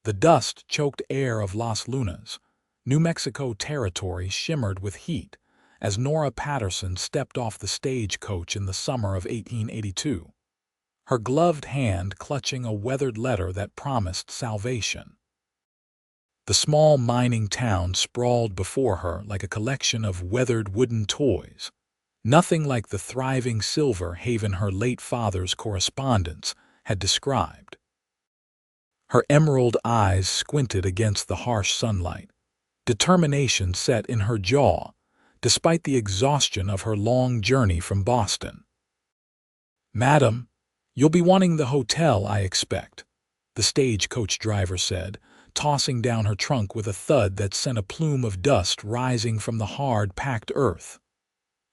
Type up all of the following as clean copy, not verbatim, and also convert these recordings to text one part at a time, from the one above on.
The dust-choked air of Las Lunas, New Mexico territory shimmered with heat as Nora Patterson stepped off the stagecoach in the summer of 1882, her gloved hand clutching a weathered letter that promised salvation. The small mining town sprawled before her like a collection of weathered wooden toys, nothing like the thriving silver haven her late father's correspondence had described. Her emerald eyes squinted against the harsh sunlight, determination set in her jaw, despite the exhaustion of her long journey from Boston. "Madam, you'll be wanting the hotel, I expect," the stagecoach driver said, tossing down her trunk with a thud that sent a plume of dust rising from the hard, packed earth.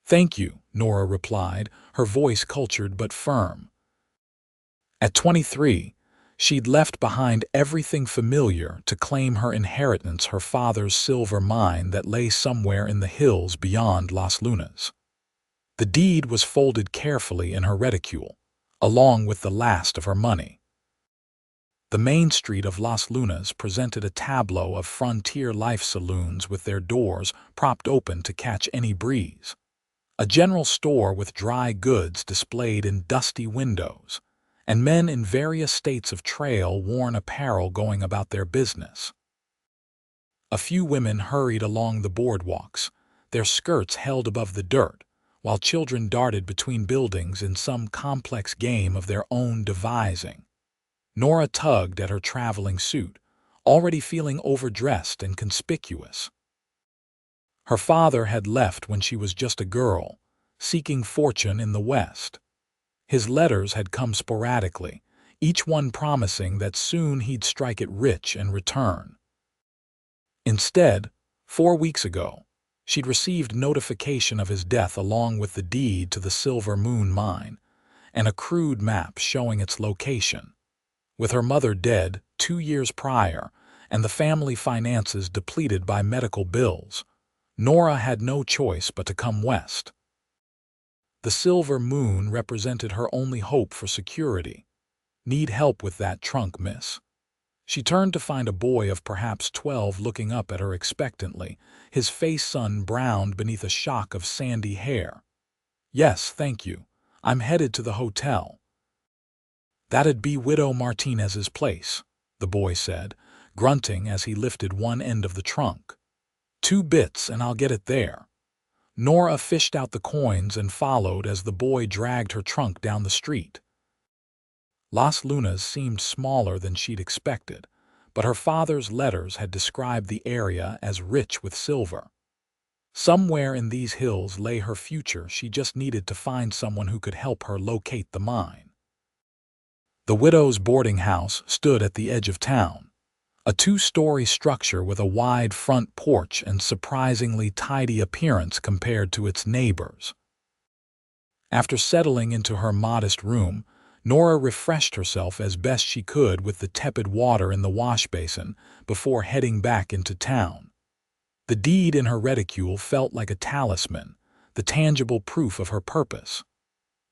"Thank you," Nora replied, her voice cultured but firm. At 23, she'd left behind everything familiar to claim her inheritance, her father's silver mine that lay somewhere in the hills beyond Las Lunas. The deed was folded carefully in her reticule, along with the last of her money. The main street of Las Lunas presented a tableau of frontier-life saloons with their doors propped open to catch any breeze, a general store with dry goods displayed in dusty windows, and men in various states of trail-worn apparel going about their business. A few women hurried along the boardwalks, their skirts held above the dirt, while children darted between buildings in some complex game of their own devising. Nora tugged at her traveling suit, already feeling overdressed and conspicuous. Her father had left when she was just a girl, seeking fortune in the West. His letters had come sporadically, each one promising that soon he'd strike it rich and return. Instead, 4 weeks ago, she'd received notification of his death along with the deed to the Silver Moon mine and a crude map showing its location. With her mother dead 2 years prior and the family finances depleted by medical bills, Nora had no choice but to come west. The Silver Moon represented her only hope for security. "Need help with that trunk, miss?" She turned to find a boy of perhaps 12 looking up at her expectantly, his face sun-browned beneath a shock of sandy hair. "Yes, thank you. I'm headed to the hotel." "That'd be Widow Martinez's place," the boy said, grunting as he lifted one end of the trunk. "2 bits and I'll get it there." Nora fished out the coins and followed as the boy dragged her trunk down the street. Las Lunas seemed smaller than she'd expected, but her father's letters had described the area as rich with silver. Somewhere in these hills lay her future. She just needed to find someone who could help her locate the mine. The widow's boarding house stood at the edge of town, a 2-story structure with a wide front porch and surprisingly tidy appearance compared to its neighbors. After settling into her modest room, Nora refreshed herself as best she could with the tepid water in the wash basin before heading back into town. The deed in her reticule felt like a talisman, the tangible proof of her purpose.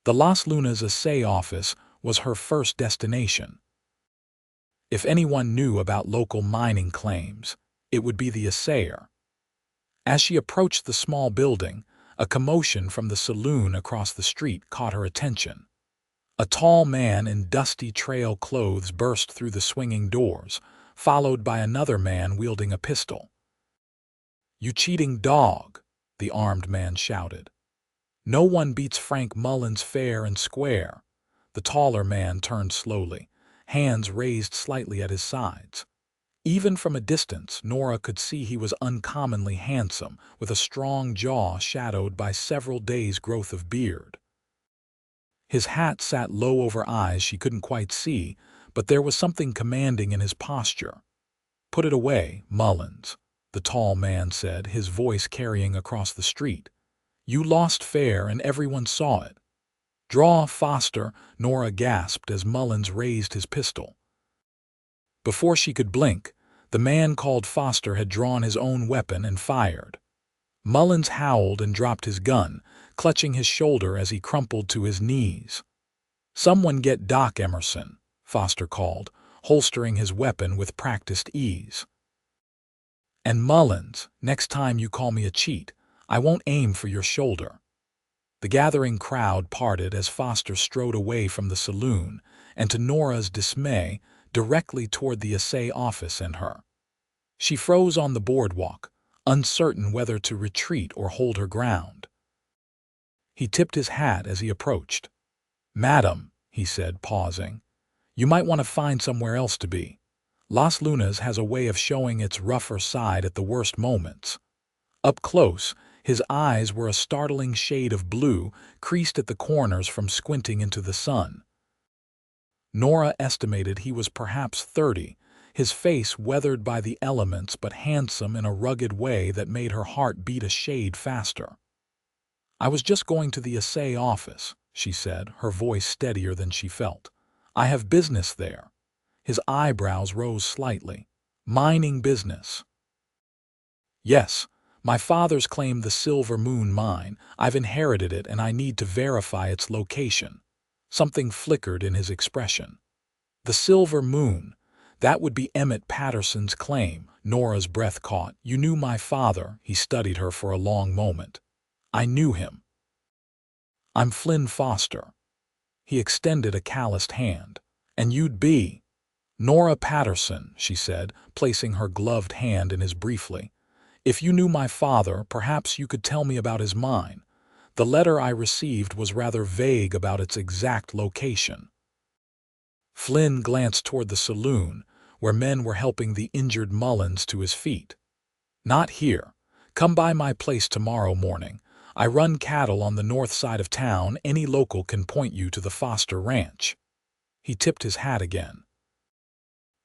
The Las Lunas assay office was her first destination. If anyone knew about local mining claims, it would be the assayer. As she approached the small building, a commotion from the saloon across the street caught her attention. A tall man in dusty trail clothes burst through the swinging doors, followed by another man wielding a pistol. "You cheating dog," the armed man shouted. "No one beats Frank Mullins fair and square." The taller man turned slowly, hands raised slightly at his sides. Even from a distance, Nora could see he was uncommonly handsome, with a strong jaw shadowed by several days' growth of beard. His hat sat low over eyes she couldn't quite see, but there was something commanding in his posture. "Put it away, Mullins," the tall man said, his voice carrying across the street. "You lost fair and everyone saw it." "Draw, Foster," Nora gasped as Mullins raised his pistol. Before she could blink, the man called Foster had drawn his own weapon and fired. Mullins howled and dropped his gun, clutching his shoulder as he crumpled to his knees. "Someone get Doc Emerson," Foster called, holstering his weapon with practiced ease. "And Mullins, next time you call me a cheat, I won't aim for your shoulder." The gathering crowd parted as Foster strode away from the saloon, and to Nora's dismay, directly toward the assay office and her. She froze on the boardwalk, uncertain whether to retreat or hold her ground. He tipped his hat as he approached. "Madam," he said, pausing, "you might want to find somewhere else to be. Las Lunas has a way of showing its rougher side at the worst moments." Up close, his eyes were a startling shade of blue, creased at the corners from squinting into the sun. Nora estimated he was perhaps 30, his face weathered by the elements but handsome in a rugged way that made her heart beat a shade faster. "I was just going to the assay office," she said, her voice steadier than she felt. "I have business there." His eyebrows rose slightly. "Mining business?" "Yes. My father's claimed the Silver Moon mine. I've inherited it and I need to verify its location." Something flickered in his expression. "The Silver Moon. That would be Emmett Patterson's claim." Nora's breath caught. "You knew my father?" He studied her for a long moment. "I knew him. I'm Flynn Foster." He extended a calloused hand. "And you'd be?" "Nora Patterson," she said, placing her gloved hand in his briefly. "If you knew my father, perhaps you could tell me about his mine. The letter I received was rather vague about its exact location." Flynn glanced toward the saloon, where men were helping the injured Mullins to his feet. "Not here. Come by my place tomorrow morning. I run cattle on the north side of town. Any local can point you to the Foster Ranch." He tipped his hat again.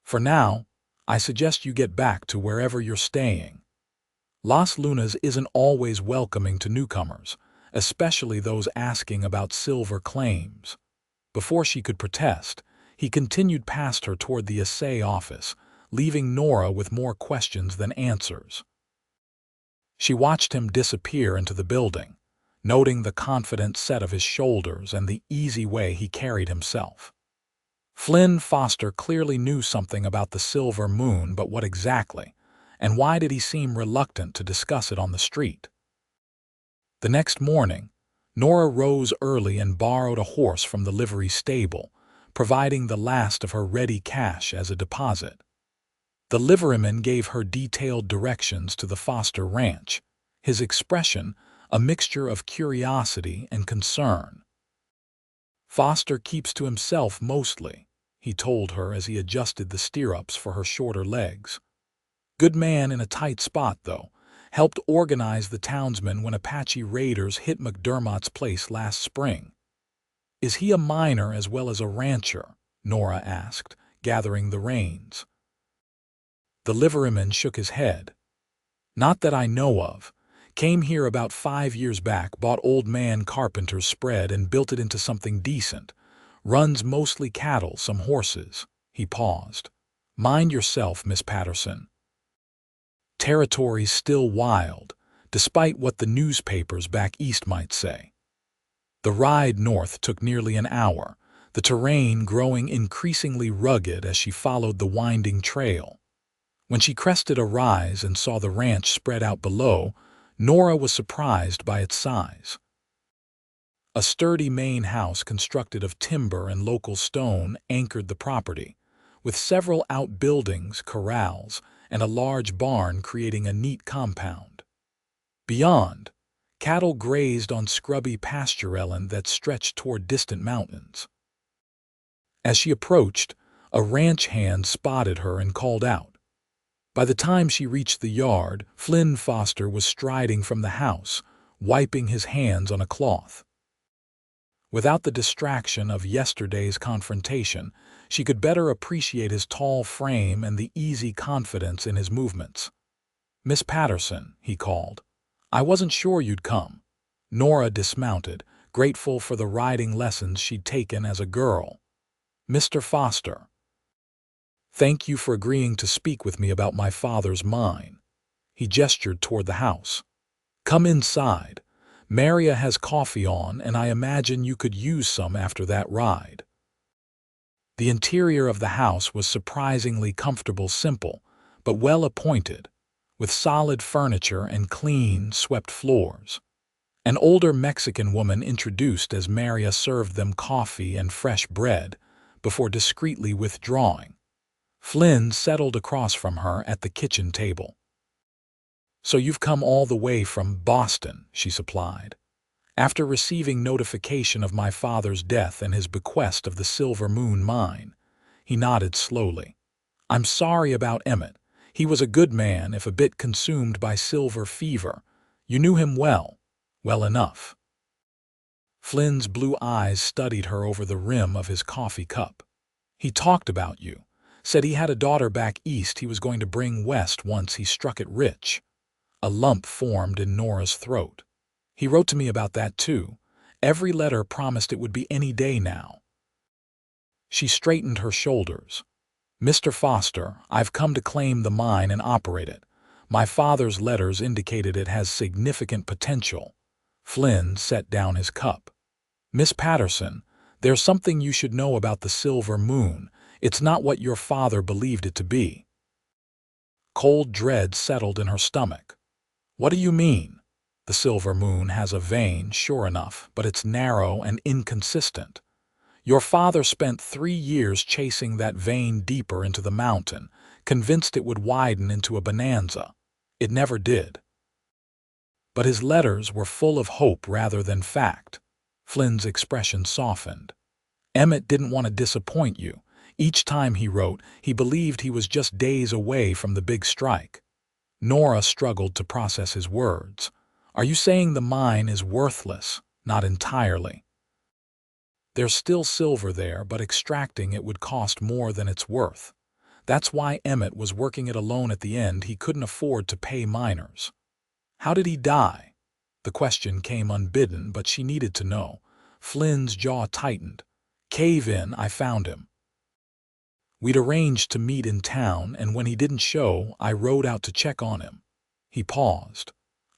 "For now, I suggest you get back to wherever you're staying. Las Lunas isn't always welcoming to newcomers, especially those asking about silver claims." Before she could protest, he continued past her toward the assay office, leaving Nora with more questions than answers. She watched him disappear into the building, noting the confident set of his shoulders and the easy way he carried himself. Flynn Foster clearly knew something about the Silver Moon, but what exactly? And why did he seem reluctant to discuss it on the street? The next morning, Nora rose early and borrowed a horse from the livery stable, providing the last of her ready cash as a deposit. The liveryman gave her detailed directions to the Foster Ranch, his expression a mixture of curiosity and concern. "Foster keeps to himself mostly," he told her as he adjusted the stirrups for her shorter legs. "Good man in a tight spot, though. Helped organize the townsmen when Apache raiders hit McDermott's place last spring." "Is he a miner as well as a rancher?" Nora asked, gathering the reins. The liveryman shook his head. "Not that I know of. Came here about 5 years back, bought Old Man Carpenter's spread and built it into something decent. Runs mostly cattle, some horses." He paused. "Mind yourself, Miss Patterson. Territory's still wild, despite what the newspapers back east might say." The ride north took nearly an hour, the terrain growing increasingly rugged as she followed the winding trail. When she crested a rise and saw the ranch spread out below, Nora was surprised by its size. A sturdy main house constructed of timber and local stone anchored the property, with several outbuildings, corrals, and a large barn creating a neat compound. Beyond, cattle grazed on scrubby pastureland that stretched toward distant mountains. As she approached, a ranch hand spotted her and called out. By the time she reached the yard, Flynn Foster was striding from the house, wiping his hands on a cloth. Without the distraction of yesterday's confrontation, she could better appreciate his tall frame and the easy confidence in his movements. "Miss Patterson," he called. "I wasn't sure you'd come." Nora dismounted, grateful for the riding lessons she'd taken as a girl. "Mr. Foster, thank you for agreeing to speak with me about my father's mine." He gestured toward the house. "Come inside. Maria has coffee on, and I imagine you could use some after that ride." The interior of the house was surprisingly comfortable, simple, but well appointed, with solid furniture and clean, swept floors. An older Mexican woman introduced as Maria served them coffee and fresh bread before discreetly withdrawing. Flynn settled across from her at the kitchen table. "So you've come all the way from Boston," she supplied. "After receiving notification of my father's death and his bequest of the Silver Moon mine." He nodded slowly. "I'm sorry about Emmett. He was a good man, if a bit consumed by silver fever. You knew him well. Well enough." Flynn's blue eyes studied her over the rim of his coffee cup. "He talked about you. Said he had a daughter back east he was going to bring west once he struck it rich." A lump formed in Nora's throat. "He wrote to me about that too. Every letter promised it would be any day now." She straightened her shoulders. "Mr. Foster, I've come to claim the mine and operate it. My father's letters indicated it has significant potential." Flynn set down his cup. "Miss Patterson, there's something you should know about the Silver Moon. It's not what your father believed it to be." Cold dread settled in her stomach. "What do you mean?" "The Silver Moon has a vein, sure enough, but it's narrow and inconsistent. Your father spent 3 years chasing that vein deeper into the mountain, convinced it would widen into a bonanza. It never did. But his letters were full of hope rather than fact." Flynn's expression softened. "Emmett didn't want to disappoint you. Each time he wrote, he believed he was just days away from the big strike." Nora struggled to process his words. "Are you saying the mine is worthless?" "Not entirely. There's still silver there, but extracting it would cost more than it's worth. That's why Emmett was working it alone at the end. He couldn't afford to pay miners." "How did he die?" The question came unbidden, but she needed to know. Flynn's jaw tightened. "Cave-in, I found him. We'd arranged to meet in town, and when he didn't show, I rode out to check on him." He paused.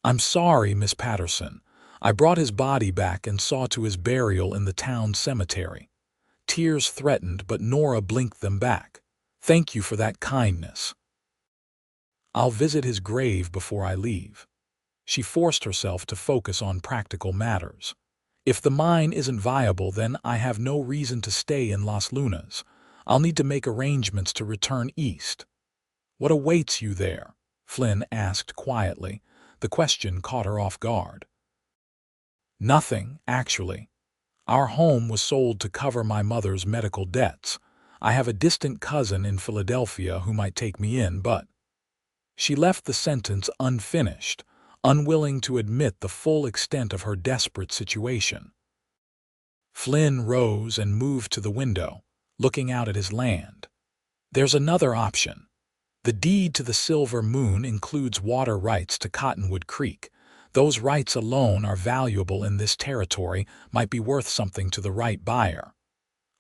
"I'm sorry, Miss Patterson. I brought his body back and saw to his burial in the town cemetery." Tears threatened, but Nora blinked them back. "Thank you for that kindness. I'll visit his grave before I leave." She forced herself to focus on practical matters. "If the mine isn't viable, then I have no reason to stay in Las Lunas. I'll need to make arrangements to return east." "What awaits you there?" Flynn asked quietly. The question caught her off guard. "Nothing, actually. Our home was sold to cover my mother's medical debts. I have a distant cousin in Philadelphia who might take me in, but—" She left the sentence unfinished, unwilling to admit the full extent of her desperate situation. Flynn rose and moved to the window, looking out at his land. "There's another option. The deed to the Silver Moon includes water rights to Cottonwood Creek. Those rights alone are valuable in this territory, might be worth something to the right buyer."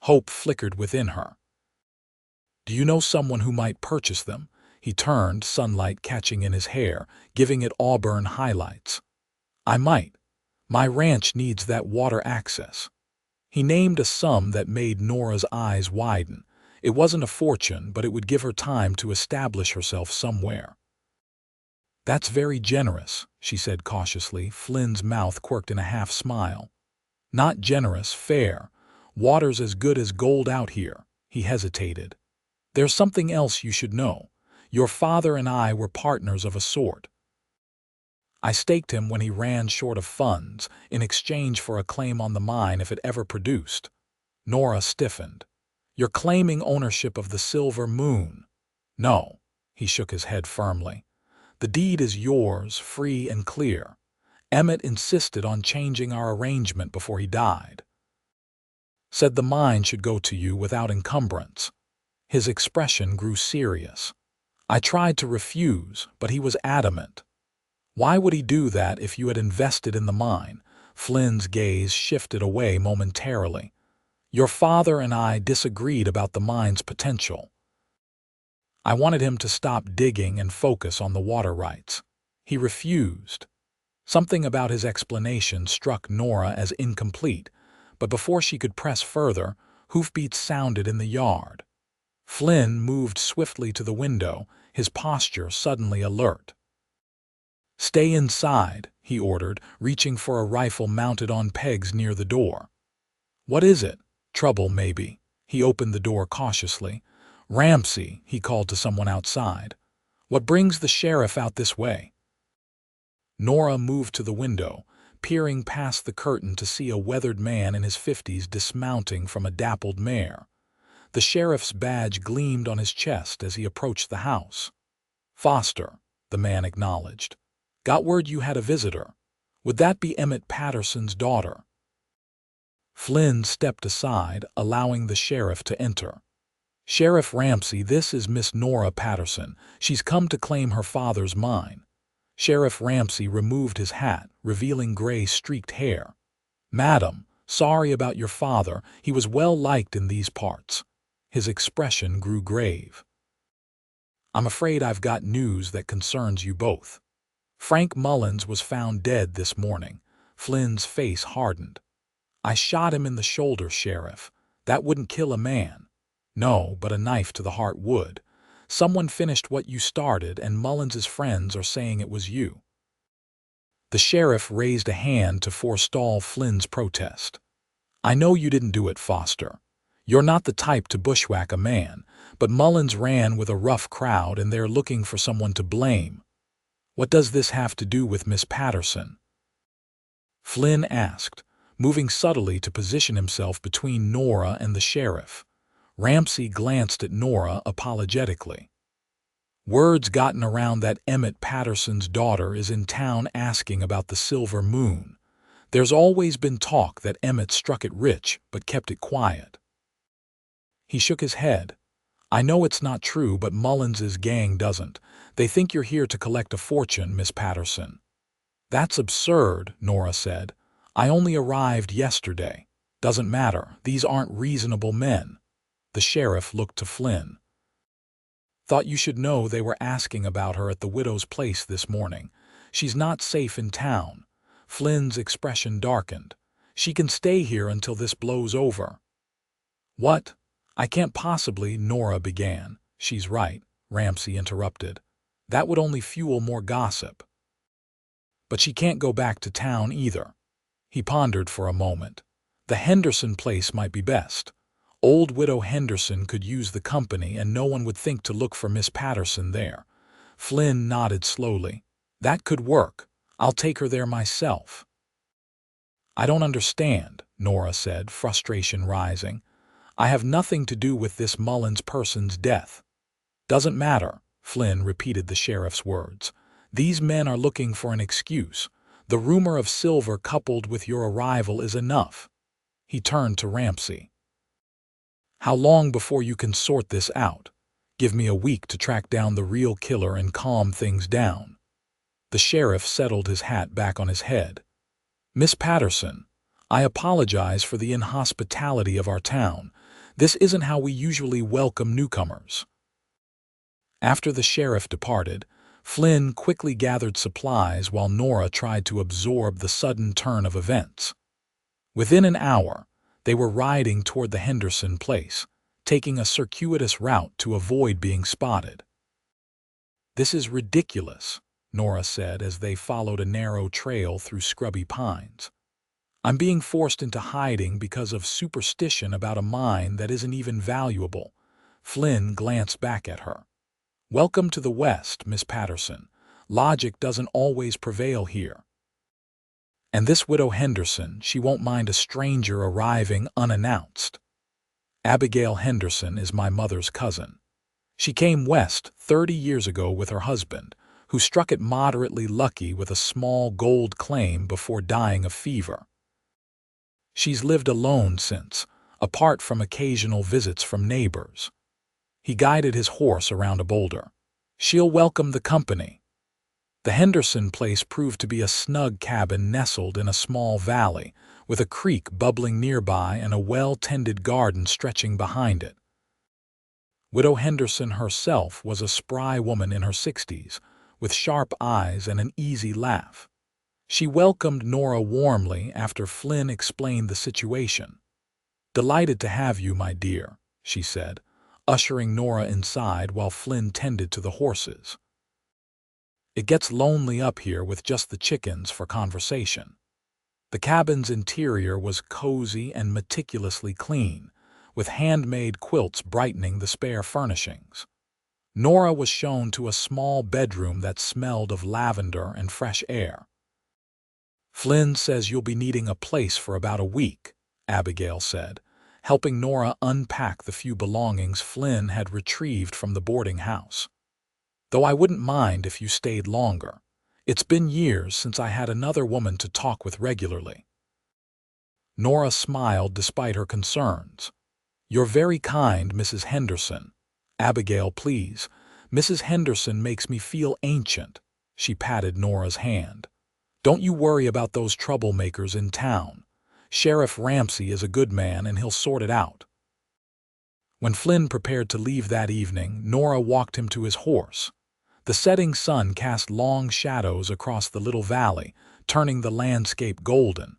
Hope flickered within her. "Do you know someone who might purchase them?" He turned, sunlight catching in his hair, giving it auburn highlights. "I might. My ranch needs that water access." He named a sum that made Nora's eyes widen. It wasn't a fortune, but it would give her time to establish herself somewhere. "That's very generous," she said cautiously. Flynn's mouth quirked in a half-smile. "Not generous, fair. Water's as good as gold out here." He hesitated. "There's something else you should know. Your father and I were partners of a sort. I staked him when he ran short of funds, in exchange for a claim on the mine if it ever produced." Nora stiffened. "You're claiming ownership of the Silver Moon?" "No." He shook his head firmly. "The deed is yours, free and clear. Emmett insisted on changing our arrangement before he died. Said the mine should go to you without encumbrance." His expression grew serious. "I tried to refuse, but he was adamant." "Why would he do that if you had invested in the mine?" Flynn's gaze shifted away momentarily. "Your father and I disagreed about the mine's potential. I wanted him to stop digging and focus on the water rights. He refused." Something about his explanation struck Nora as incomplete, but before she could press further, Hoofbeats sounded in the yard. Flynn moved swiftly to the window, his posture suddenly alert. "Stay inside," he ordered, reaching for a rifle mounted on pegs near the door. "What is it? Trouble, maybe." He opened the door cautiously. "Ramsey," he called to someone outside. "What brings the sheriff out this way?" Nora moved to the window, peering past the curtain to see a weathered man in his 50s dismounting from a dappled mare. The sheriff's badge gleamed on his chest as he approached the house. "Foster," the man acknowledged. "Got word you had a visitor. Would that be Emmett Patterson's daughter?" Flynn stepped aside, allowing the sheriff to enter. "Sheriff Ramsey, this is Miss Nora Patterson. She's come to claim her father's mine." Sheriff Ramsey removed his hat, revealing gray-streaked hair. "Madam, sorry about your father. He was well liked in these parts." His expression grew grave. "I'm afraid I've got news that concerns you both. Frank Mullins was found dead this morning." Flynn's face hardened. "I shot him in the shoulder, Sheriff. That wouldn't kill a man." "No, but a knife to the heart would. Someone finished what you started, and Mullins's friends are saying it was you." The sheriff raised a hand to forestall Flynn's protest. "I know you didn't do it, Foster. You're not the type to bushwhack a man, but Mullins ran with a rough crowd and they're looking for someone to blame." "What does this have to do with Miss Patterson?" Flynn asked, moving subtly to position himself between Nora and the sheriff. Ramsey glanced at Nora apologetically. "Word's gotten around that Emmett Patterson's daughter is in town asking about the Silver Moon. There's always been talk that Emmett struck it rich but kept it quiet." He shook his head. "I know it's not true, but Mullins's gang doesn't. They think you're here to collect a fortune, Miss Patterson." "That's absurd," Nora said. "I only arrived yesterday." "Doesn't matter. These aren't reasonable men." The sheriff looked to Flynn. "Thought you should know they were asking about her at the widow's place this morning. She's not safe in town." Flynn's expression darkened. "She can stay here until this blows over." "What? I can't possibly," Nora began. "She's right," Ramsey interrupted. "That would only fuel more gossip." "But she can't go back to town either." He pondered for a moment. "The Henderson place might be best. Old Widow Henderson could use the company and no one would think to look for Miss Patterson there." Flynn nodded slowly. "That could work. I'll take her there myself." "I don't understand," Nora said, frustration rising. "I have nothing to do with this Mullins person's death." "Doesn't matter," Flynn repeated the sheriff's words. "These men are looking for an excuse. The rumor of silver coupled with your arrival is enough." He turned to Ramsey. "How long before you can sort this out? Give me a week to track down the real killer and calm things down." The sheriff settled his hat back on his head. "Miss Patterson, I apologize for the inhospitality of our town. This isn't how we usually welcome newcomers." After the sheriff departed, Flynn quickly gathered supplies while Nora tried to absorb the sudden turn of events. Within an hour, they were riding toward the Henderson place, taking a circuitous route to avoid being spotted. "This is ridiculous," Nora said as they followed a narrow trail through scrubby pines. "I'm being forced into hiding because of superstition about a mine that isn't even valuable." Flynn glanced back at her. "Welcome to the West, Miss Patterson. Logic doesn't always prevail here. And this Widow Henderson, she won't mind a stranger arriving unannounced. Abigail Henderson is my mother's cousin. She came west 30 years ago with her husband, who struck it moderately lucky with a small gold claim before dying of fever. She's lived alone since, apart from occasional visits from neighbors." He guided his horse around a boulder. "She'll welcome the company." The Henderson place proved to be a snug cabin nestled in a small valley, with a creek bubbling nearby and a well-tended garden stretching behind it. Widow Henderson herself was a spry woman in her 60s, with sharp eyes and an easy laugh. She welcomed Nora warmly after Flynn explained the situation. "Delighted to have you, my dear," she said, ushering Nora inside while Flynn tended to the horses. "It gets lonely up here with just the chickens for conversation." The cabin's interior was cozy and meticulously clean, with handmade quilts brightening the spare furnishings. Nora was shown to a small bedroom that smelled of lavender and fresh air. "Flynn says you'll be needing a place for about a week," Abigail said, helping Nora unpack the few belongings Flynn had retrieved from the boarding house. "Though I wouldn't mind if you stayed longer. It's been years since I had another woman to talk with regularly." Nora smiled despite her concerns. "You're very kind, Mrs. Henderson." "Abigail, please. Mrs. Henderson makes me feel ancient." She patted Nora's hand. "Don't you worry about those troublemakers in town. Sheriff Ramsey is a good man and he'll sort it out." When Flynn prepared to leave that evening, Nora walked him to his horse. The setting sun cast long shadows across the little valley, turning the landscape golden.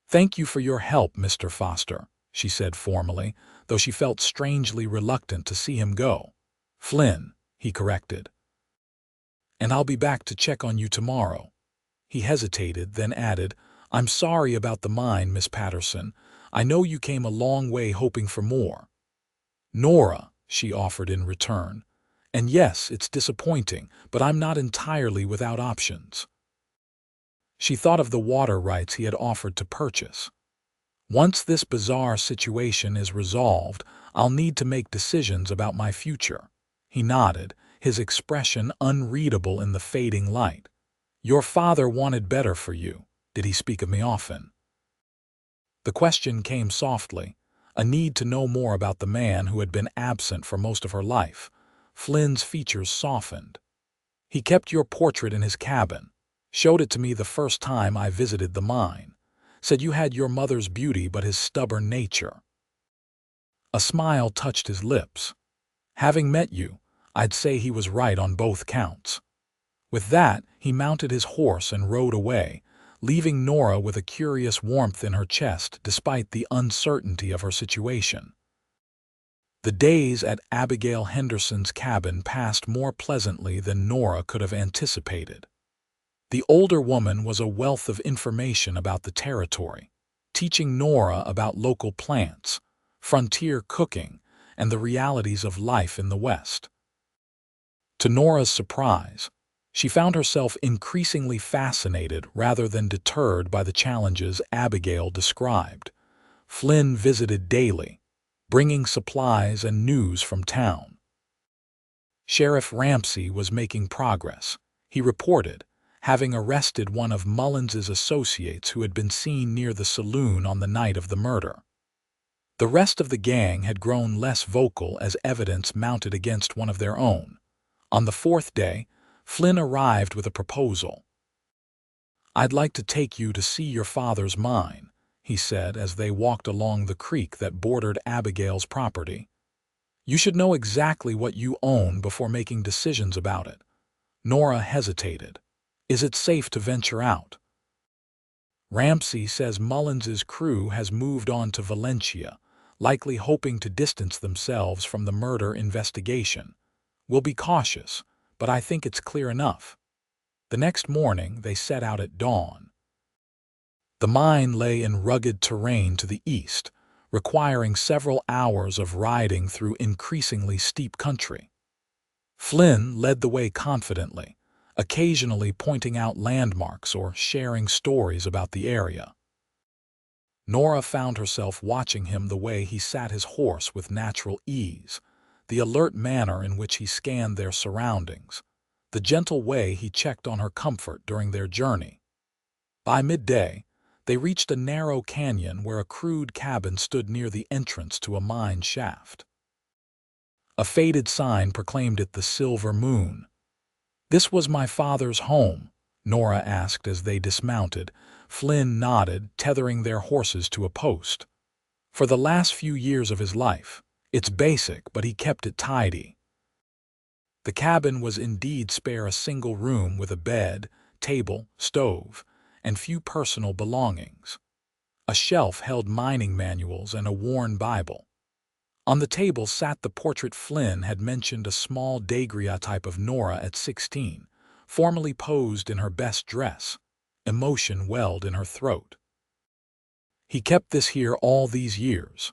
"Thank you for your help, Mr. Foster," she said formally, though she felt strangely reluctant to see him go. "Flynn," he corrected. "And I'll be back to check on you tomorrow." He hesitated, then added, "I'm sorry about the mine, Miss Patterson. I know you came a long way hoping for more." "Nora," she offered in return, "and yes, it's disappointing, but I'm not entirely without options." She thought of the water rights he had offered to purchase. "Once this bizarre situation is resolved, I'll need to make decisions about my future." He nodded, his expression unreadable in the fading light. "Your father wanted better for you. Did he speak of me often?" The question came softly, a need to know more about the man who had been absent for most of her life. Flynn's features softened. "He kept your portrait in his cabin. Showed it to me the first time I visited the mine. Said you had your mother's beauty but his stubborn nature." A smile touched his lips. "Having met you, I'd say he was right on both counts." With that, he mounted his horse and rode away, leaving Nora with a curious warmth in her chest despite the uncertainty of her situation. The days at Abigail Henderson's cabin passed more pleasantly than Nora could have anticipated. The older woman was a wealth of information about the territory, teaching Nora about local plants, frontier cooking, and the realities of life in the West. To Nora's surprise, she found herself increasingly fascinated rather than deterred by the challenges Abigail described. Flynn visited daily, bringing supplies and news from town. Sheriff Ramsey was making progress, he reported, having arrested one of Mullins's associates who had been seen near the saloon on the night of the murder. The rest of the gang had grown less vocal as evidence mounted against one of their own. On the fourth day, Flynn arrived with a proposal. "I'd like to take you to see your father's mine," he said as they walked along the creek that bordered Abigail's property. "You should know exactly what you own before making decisions about it." Nora hesitated. "Is it safe to venture out?" "Ramsey says Mullins's crew has moved on to Valencia, likely hoping to distance themselves from the murder investigation. We'll be cautious, but I think it's clear enough." The next morning, they set out at dawn. The mine lay in rugged terrain to the east, requiring several hours of riding through increasingly steep country. Flynn led the way confidently, occasionally pointing out landmarks or sharing stories about the area. Nora found herself watching him the way he sat his horse with natural ease, the alert manner in which he scanned their surroundings, the gentle way he checked on her comfort during their journey. By midday, they reached a narrow canyon where a crude cabin stood near the entrance to a mine shaft. A faded sign proclaimed it the Silver Moon. "This was my father's home?" Nora asked as they dismounted. Flynn nodded, tethering their horses to a post. "For the last few years of his life. It's basic, but he kept it tidy." The cabin was indeed spare a single room with a bed, table, stove, and few personal belongings. A shelf held mining manuals and a worn Bible. On the table sat the portrait Flynn had mentioned, a small daguerreotype of Nora at 16, formally posed in her best dress. Emotion welled in her throat. He kept this here all these years.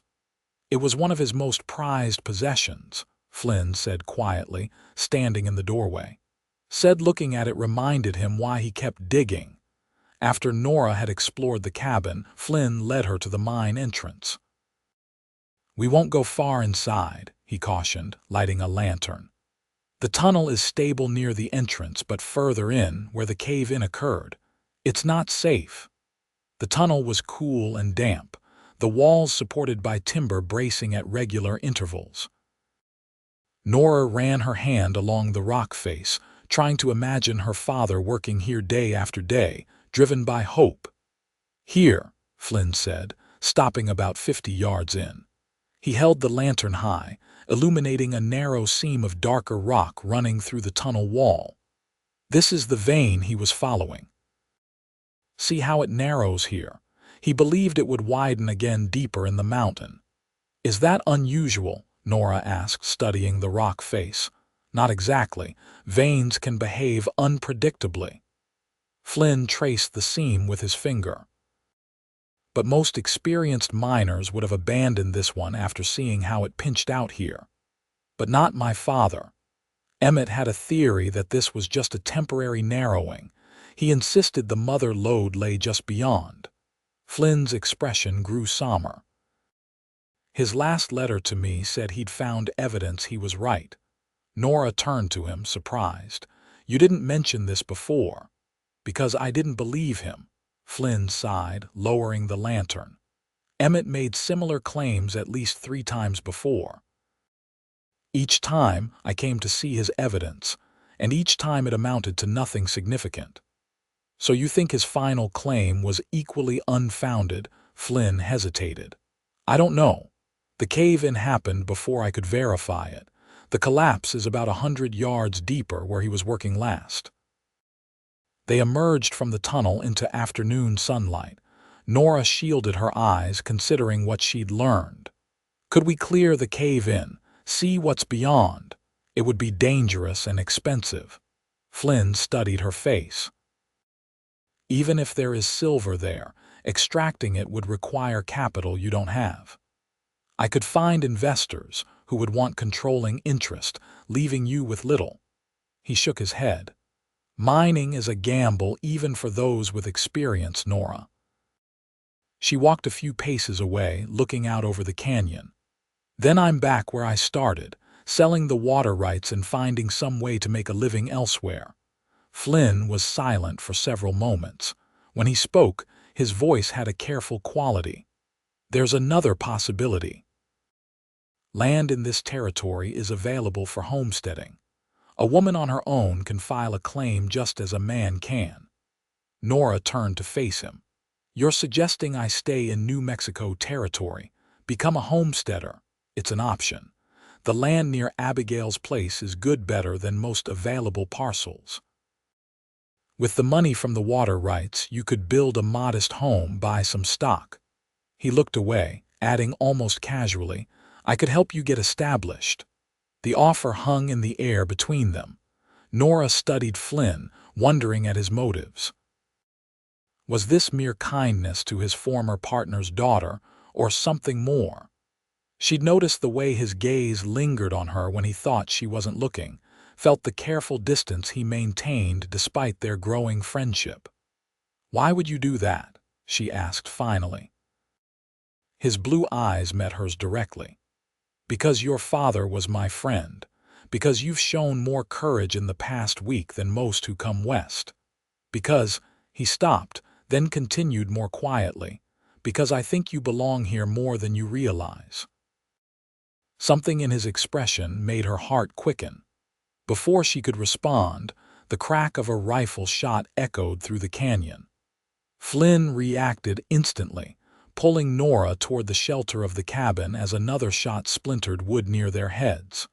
It was one of his most prized possessions, Flynn said quietly, standing in the doorway. Said looking at it reminded him why he kept digging. After Nora had explored the cabin, Flynn led her to the mine entrance. "We won't go far inside," he cautioned, lighting a lantern. "The tunnel is stable near the entrance, but further in, where the cave-in occurred, it's not safe." The tunnel was cool and damp, the walls supported by timber bracing at regular intervals. Nora ran her hand along the rock face, trying to imagine her father working here day after day, driven by hope. "Here," Flynn said, stopping about 50 yards in. He held the lantern high, illuminating a narrow seam of darker rock running through the tunnel wall. This is the vein he was following. "See how it narrows here?" He believed it would widen again deeper in the mountain. "Is that unusual?" Nora asked, studying the rock face. "Not exactly. Veins can behave unpredictably." Flynn traced the seam with his finger. "But most experienced miners would have abandoned this one after seeing how it pinched out here. But not my father. Emmett had a theory that this was just a temporary narrowing. He insisted the mother lode lay just beyond." Flynn's expression grew somber. "His last letter to me said he'd found evidence he was right." Nora turned to him, surprised. "You didn't mention this before." "Because I didn't believe him," Flynn sighed, lowering the lantern. "Emmett made similar claims at least 3 times before. Each time I came to see his evidence, and each time it amounted to nothing significant." "So you think his final claim was equally unfounded?" Flynn hesitated. "I don't know. The cave-in happened before I could verify it. The collapse is about 100 yards deeper where he was working last." They emerged from the tunnel into afternoon sunlight. Nora shielded her eyes, considering what she'd learned. "Could we clear the cave-in, see what's beyond? It would be dangerous and expensive." Flynn studied her face. "Even if there is silver there, extracting it would require capital you don't have. I could find investors who would want controlling interest, leaving you with little." He shook his head. "Mining is a gamble even for those with experience, Nora." She walked a few paces away, looking out over the canyon. "Then I'm back where I started, selling the water rights and finding some way to make a living elsewhere." Flynn was silent for several moments. When he spoke, his voice had a careful quality. "There's another possibility. Land in this territory is available for homesteading. A woman on her own can file a claim just as a man can." Nora turned to face him. "You're suggesting I stay in New Mexico territory, become a homesteader?" "It's an option. The land near Abigail's place is good, better than most available parcels. With the money from the water rights, you could build a modest home, buy some stock." He looked away, adding almost casually, "I could help you get established." The offer hung in the air between them. Nora studied Flynn, wondering at his motives. Was this mere kindness to his former partner's daughter, or something more? She'd noticed the way his gaze lingered on her when he thought she wasn't looking, felt the careful distance he maintained despite their growing friendship. "Why would you do that?" she asked finally. His blue eyes met hers directly. "Because your father was my friend. Because you've shown more courage in the past week than most who come west. Because," he stopped, then continued more quietly, "because I think you belong here more than you realize." Something in his expression made her heart quicken. Before she could respond, the crack of a rifle shot echoed through the canyon. Flynn reacted instantly, pulling Nora toward the shelter of the cabin as another shot splintered wood near their heads.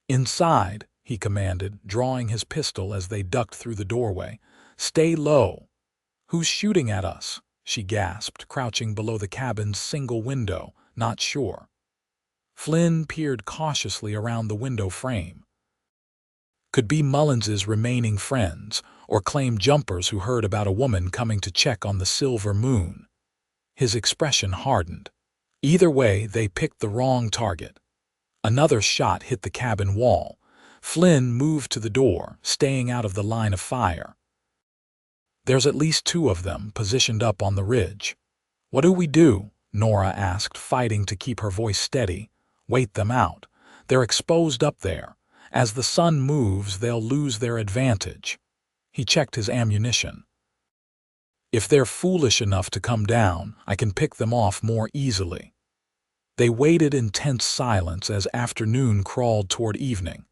"Inside," he commanded, drawing his pistol as they ducked through the doorway. "Stay low." "Who's shooting at us?" she gasped, crouching below the cabin's single window, not sure. Flynn peered cautiously around the window frame. Could be Mullins's remaining friends, or claim jumpers who heard about a woman coming to check on the silver moon. His expression hardened. Either way, they picked the wrong target. Another shot hit the cabin wall. Flynn moved to the door, staying out of the line of fire. There's at least 2 of them positioned up on the ridge. What do we do? Nora asked, fighting to keep her voice steady. Wait them out. They're exposed up there. As the sun moves, they'll lose their advantage. He checked his ammunition. If they're foolish enough to come down, I can pick them off more easily. They waited in tense silence as afternoon crawled toward evening.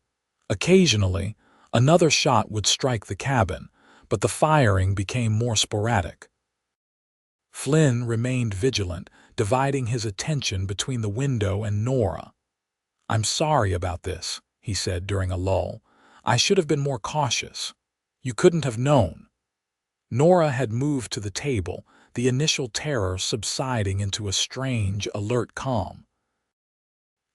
Occasionally, another shot would strike the cabin, but the firing became more sporadic. Flynn remained vigilant, dividing his attention between the window and Nora. "I'm sorry about this," he said during a lull. "I should have been more cautious. You couldn't have known." Nora had moved to the table, the initial terror subsiding into a strange, alert calm.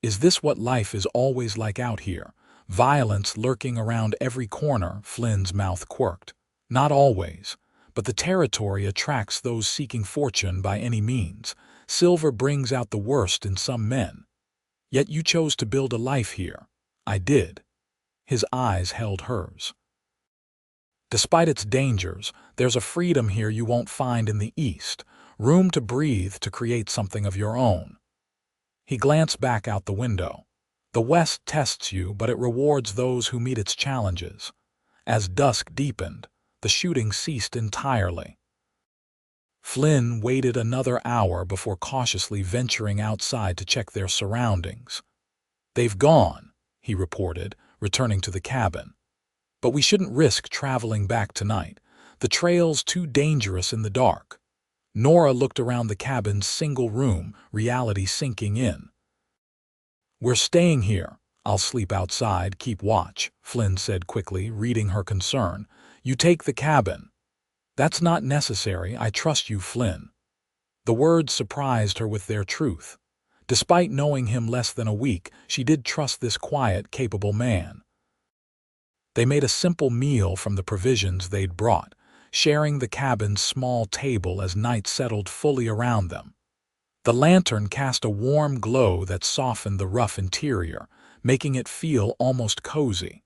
"Is this what life is always like out here? Violence lurking around every corner?" Flynn's mouth quirked. "Not always, but the territory attracts those seeking fortune by any means. Silver brings out the worst in some men. Yet you chose to build a life here." "I did." His eyes held hers. "Despite its dangers, there's a freedom here you won't find in the East, room to breathe, to create something of your own." He glanced back out the window. "The West tests you, but it rewards those who meet its challenges." As dusk deepened, the shooting ceased entirely. Flynn waited another hour before cautiously venturing outside to check their surroundings. "They've gone," he reported, returning to the cabin. "But we shouldn't risk traveling back tonight. The trail's too dangerous in the dark." Nora looked around the cabin's single room, reality sinking in. "We're staying here. I'll sleep outside, keep watch," Flynn said quickly, reading her concern. "You take the cabin." "That's not necessary. I trust you, Flynn." The words surprised her with their truth. Despite knowing him less than a week, she did trust this quiet, capable man. They made a simple meal from the provisions they'd brought, sharing the cabin's small table as night settled fully around them. The lantern cast a warm glow that softened the rough interior, making it feel almost cozy.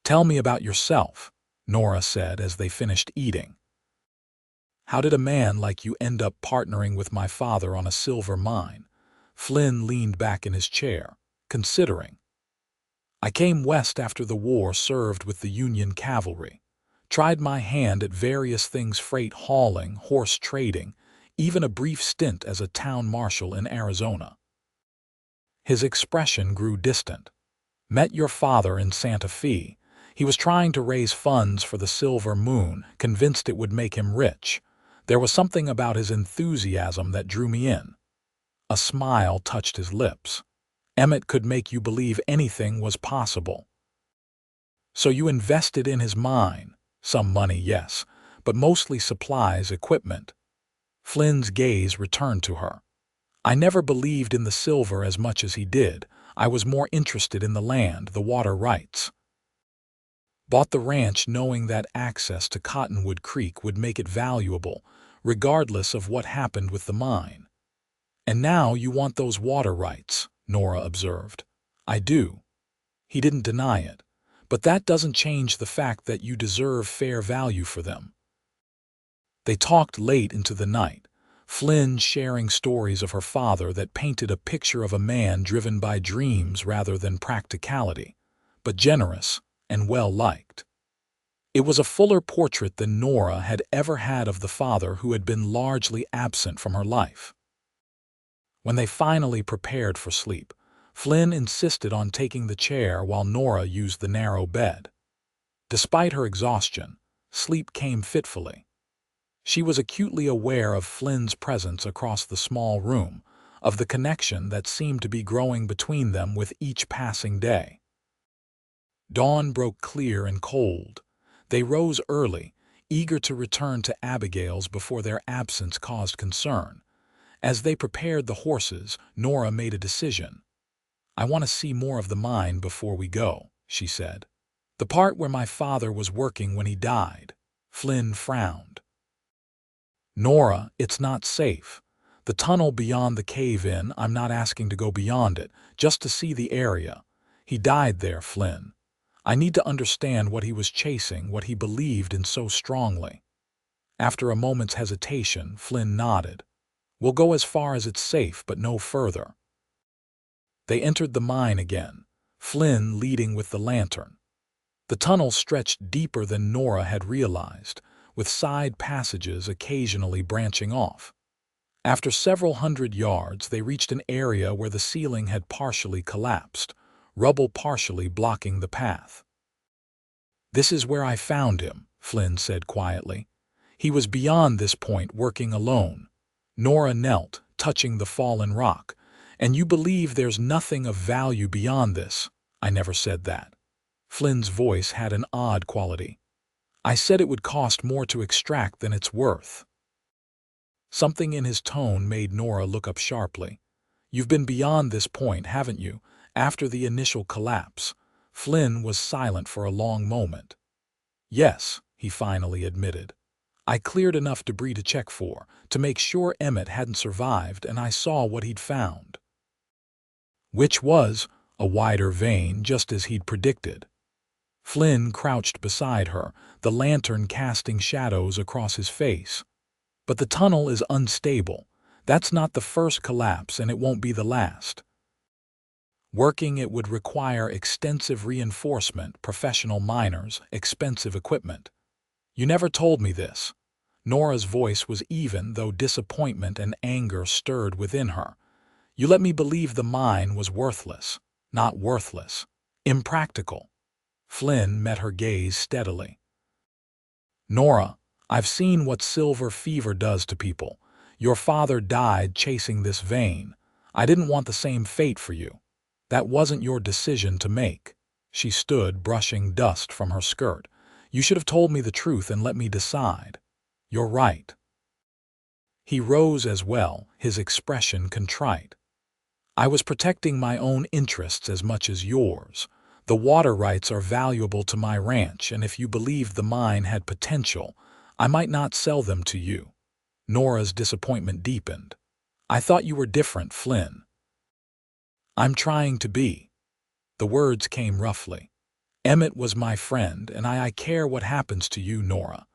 "Tell me about yourself," Nora said as they finished eating. "How did a man like you end up partnering with my father on a silver mine?" Flynn leaned back in his chair, considering. "I came west after the war, served with the Union cavalry. Tried my hand at various things: freight hauling, horse trading, even a brief stint as a town marshal in Arizona." His expression grew distant. "Met your father in Santa Fe. He was trying to raise funds for the Silver Moon, convinced it would make him rich. There was something about his enthusiasm that drew me in." A smile touched his lips. "Emmett could make you believe anything was possible." "So you invested in his mine?" "Some money, yes, but mostly supplies, equipment." Flynn's gaze returned to her. "I never believed in the silver as much as he did. I was more interested in the land, the water rights. Bought the ranch knowing that access to Cottonwood Creek would make it valuable, regardless of what happened with the mine." "And now you want those water rights," Nora observed. "I do." He didn't deny it. "But that doesn't change the fact that you deserve fair value for them." They talked late into the night, Flynn sharing stories of her father that painted a picture of a man driven by dreams rather than practicality, but generous and well-liked. It was a fuller portrait than Nora had ever had of the father who had been largely absent from her life. When they finally prepared for sleep, Flynn insisted on taking the chair while Nora used the narrow bed. Despite her exhaustion, sleep came fitfully. She was acutely aware of Flynn's presence across the small room, of the connection that seemed to be growing between them with each passing day. Dawn broke clear and cold. They rose early, eager to return to Abigail's before their absence caused concern. As they prepared the horses, Nora made a decision. "I want to see more of the mine before we go," she said. "The part where my father was working when he died." Flynn frowned. "Nora, it's not safe. The tunnel beyond the cave-in, I'm not asking to go beyond it, just to see the area. He died there, Flynn. I need to understand what he was chasing, what he believed in so strongly." After a moment's hesitation, Flynn nodded. "We'll go as far as it's safe, but no further." They entered the mine again, Flynn leading with the lantern. The tunnel stretched deeper than Nora had realized, with side passages occasionally branching off. After several hundred yards, they reached an area where the ceiling had partially collapsed, rubble partially blocking the path. "This is where I found him," Flynn said quietly. "He was beyond this point working alone." Nora knelt, touching the fallen rock. "And you believe there's nothing of value beyond this?" "I never said that." Flynn's voice had an odd quality. "I said it would cost more to extract than it's worth." Something in his tone made Nora look up sharply. "You've been beyond this point, haven't you, after the initial collapse?" Flynn was silent for a long moment. "Yes," he finally admitted. "I cleared enough debris to check for, to make sure Emmett hadn't survived, and I saw what he'd found." Which was a wider vein, just as he'd predicted. Flynn crouched beside her, the lantern casting shadows across his face. "But the tunnel is unstable. That's not the first collapse, and it won't be the last. Working it would require extensive reinforcement, professional miners, expensive equipment." "You never told me this." Nora's voice was even, though disappointment and anger stirred within her. "You let me believe the mine was worthless." "Not worthless. Impractical." Flynn met her gaze steadily. "Nora, I've seen what silver fever does to people. Your father died chasing this vein. I didn't want the same fate for you. That wasn't your decision to make." She stood, brushing dust from her skirt. "You should have told me the truth and let me decide." "You're right." He rose as well, his expression contrite. "I was protecting my own interests as much as yours. The water rights are valuable to my ranch, and if you believed the mine had potential, I might not sell them to you." Nora's disappointment deepened. "I thought you were different, Flynn." "I'm trying to be." The words came roughly. "Emmett was my friend, and I care what happens to you, Nora."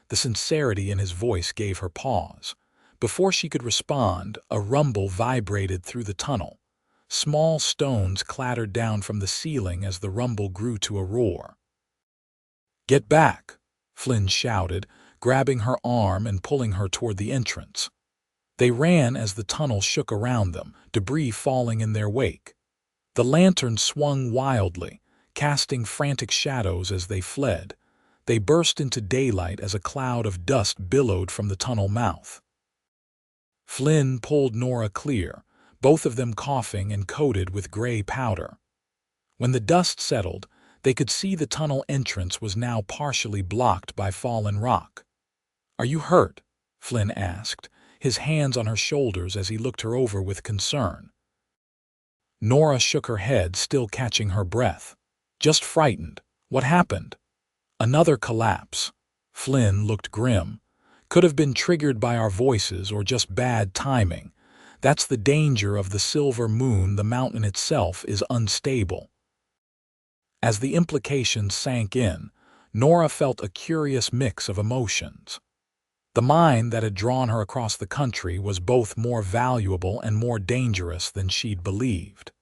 The sincerity in his voice gave her pause. Before she could respond, a rumble vibrated through the tunnel. Small stones clattered down from the ceiling as the rumble grew to a roar. "Get back!" Flynn shouted, grabbing her arm and pulling her toward the entrance. They ran as the tunnel shook around them, debris falling in their wake. The lantern swung wildly, casting frantic shadows as they fled. They burst into daylight as a cloud of dust billowed from the tunnel mouth. Flynn pulled Nora clear, both of them coughing and coated with gray powder. When the dust settled, they could see the tunnel entrance was now partially blocked by fallen rock. "Are you hurt?" Flynn asked, his hands on her shoulders as he looked her over with concern. Nora shook her head, still catching her breath. "Just frightened." "What happened?" "Another collapse." Flynn looked grim. "Could have been triggered by our voices or just bad timing. That's the danger of the silver moon. The mountain itself is unstable." As the implications sank in, Nora felt a curious mix of emotions. The mine that had drawn her across the country was both more valuable and more dangerous than she'd believed.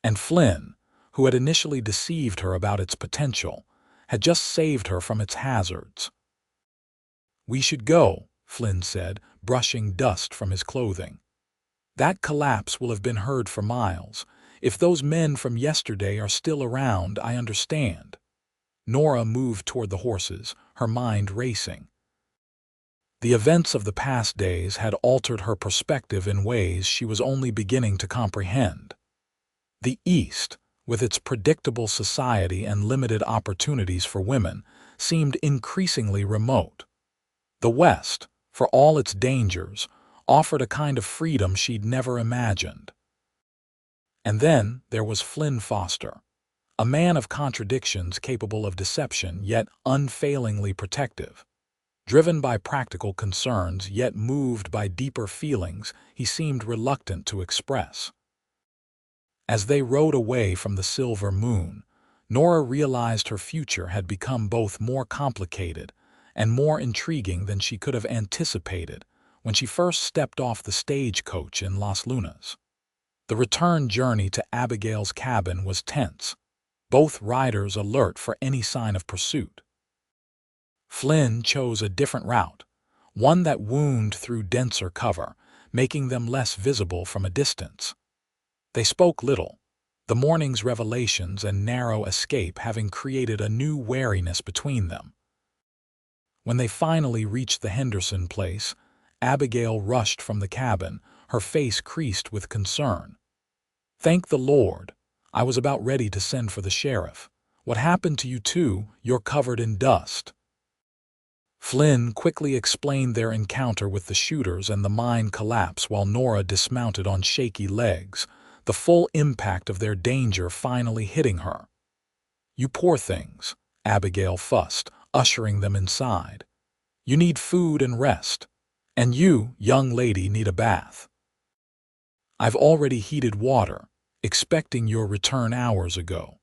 And Flynn, who had initially deceived her about its potential, had just saved her from its hazards. "We should go," Flynn said, brushing dust from his clothing. "That collapse will have been heard for miles. If those men from yesterday are still around, I understand." Nora moved toward the horses, her mind racing. The events of the past days had altered her perspective in ways she was only beginning to comprehend. The East, with its predictable society and limited opportunities for women, seemed increasingly remote. The West, for all its dangers, offered a kind of freedom she'd never imagined. And then there was Flynn Foster, a man of contradictions capable of deception yet unfailingly protective. Driven by practical concerns yet moved by deeper feelings he seemed reluctant to express. As they rode away from the silver moon, Nora realized her future had become both more complicated and more intriguing than she could have anticipated when she first stepped off the stagecoach in Las Lunas. The return journey to Abigail's cabin was tense, both riders alert for any sign of pursuit. Flynn chose a different route, one that wound through denser cover, making them less visible from a distance. They spoke little, the morning's revelations and narrow escape having created a new wariness between them. When they finally reached the Henderson place, Abigail rushed from the cabin, her face creased with concern. "Thank the Lord. I was about ready to send for the sheriff. What happened to you two? You're covered in dust." Flynn quickly explained their encounter with the shooters and the mine collapse while Nora dismounted on shaky legs, the full impact of their danger finally hitting her. "You poor things," Abigail fussed, ushering them inside. "You need food and rest. And you, young lady, need a bath. I've already heated water, expecting your return hours ago."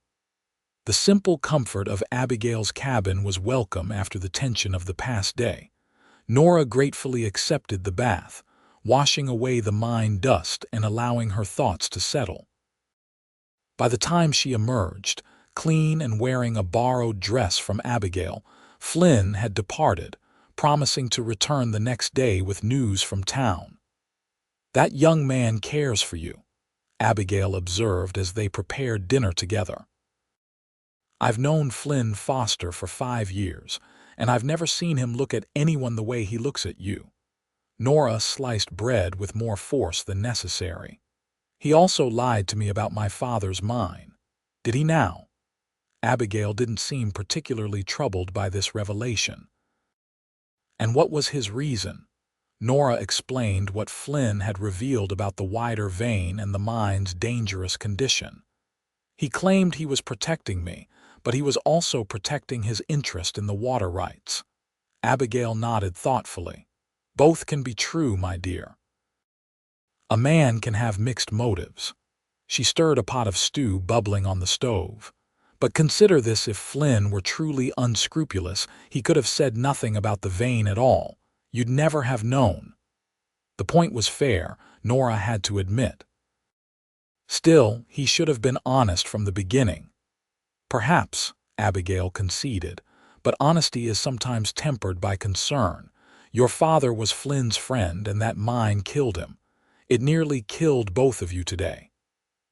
The simple comfort of Abigail's cabin was welcome after the tension of the past day. Nora gratefully accepted the bath, washing away the mine dust and allowing her thoughts to settle. By the time she emerged, clean and wearing a borrowed dress from Abigail, Flynn had departed, promising to return the next day with news from town. "That young man cares for you," Abigail observed as they prepared dinner together. "I've known Flynn Foster for 5 years, and I've never seen him look at anyone the way he looks at you." Nora sliced bread with more force than necessary. "He also lied to me about my father's mine. Did he now?" Abigail didn't seem particularly troubled by this revelation. "And what was his reason?" Nora explained what Flynn had revealed about the wider vein and the mine's dangerous condition. "He claimed he was protecting me, but he was also protecting his interest in the water rights." Abigail nodded thoughtfully. "Both can be true, my dear. A man can have mixed motives." She stirred a pot of stew bubbling on the stove. "But consider this: if Flynn were truly unscrupulous, he could have said nothing about the vein at all. You'd never have known." The point was fair, Nora had to admit. Still, he should have been honest from the beginning. "Perhaps," Abigail conceded, "but honesty is sometimes tempered by concern. Your father was Flynn's friend, and that mine killed him. It nearly killed both of you today."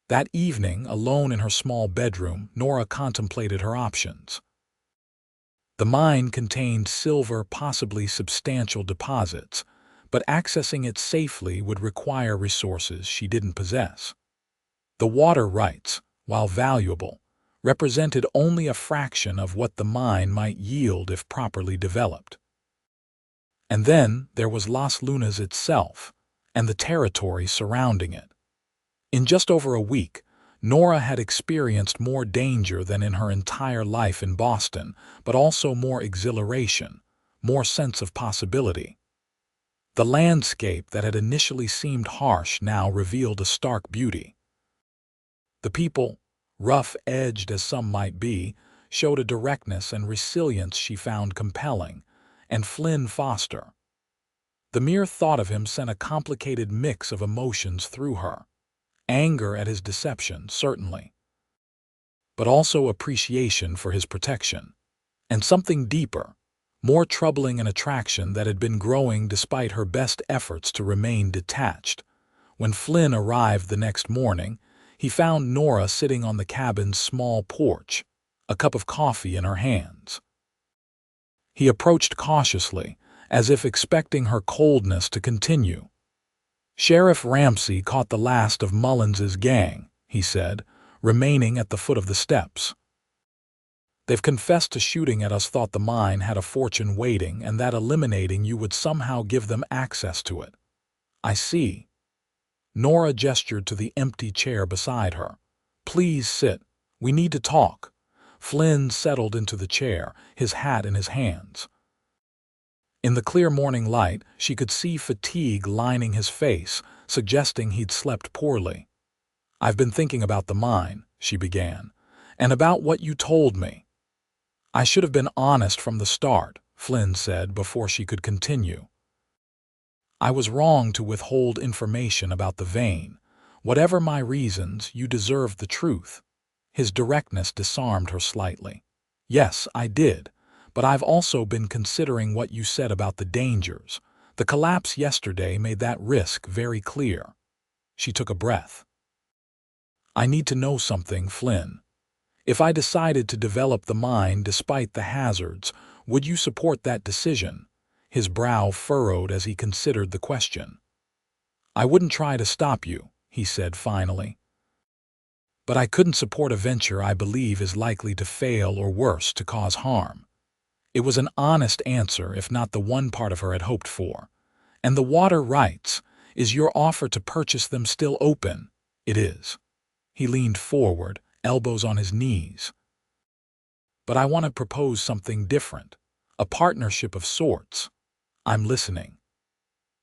That evening, alone in her small bedroom, Nora contemplated her options. The mine contained silver, possibly substantial deposits, but accessing it safely would require resources she didn't possess. The water rights, while valuable, represented only a fraction of what the mine might yield if properly developed. And then there was Las Lunas itself, and the territory surrounding it. In just over a week, Nora had experienced more danger than in her entire life in Boston, but also more exhilaration, more sense of possibility. The landscape that had initially seemed harsh now revealed a stark beauty. The people, rough-edged as some might be, showed a directness and resilience she found compelling, and Flynn Foster. The mere thought of him sent a complicated mix of emotions through her. Anger at his deception, certainly, but also appreciation for his protection. And something deeper, more troubling, an attraction that had been growing despite her best efforts to remain detached. When Flynn arrived the next morning, he found Nora sitting on the cabin's small porch, a cup of coffee in her hands. He approached cautiously, as if expecting her coldness to continue. "Sheriff Ramsey caught the last of Mullins's gang," he said, remaining at the foot of the steps. They've confessed to shooting at us, thought the mine had a fortune waiting and that eliminating you would somehow give them access to it. I see. Nora gestured to the empty chair beside her. Please sit. We need to talk. Flynn settled into the chair, his hat in his hands. In the clear morning light, she could see fatigue lining his face, suggesting he'd slept poorly. I've been thinking about the mine, she began, and about what you told me. I should have been honest from the start, Flynn said before she could continue. I was wrong to withhold information about the vein. Whatever my reasons, you deserved the truth. His directness disarmed her slightly. Yes, I did, but I've also been considering what you said about the dangers. The collapse yesterday made that risk very clear. She took a breath. I need to know something, Flynn. If I decided to develop the mine despite the hazards, would you support that decision? His brow furrowed as he considered the question. I wouldn't try to stop you, he said finally. But I couldn't support a venture I believe is likely to fail or worse, to cause harm. It was an honest answer, if not the one part of her had hoped for. And the water rights, is your offer to purchase them still open? It is. He leaned forward, elbows on his knees. But I want to propose something different, a partnership of sorts. I'm listening.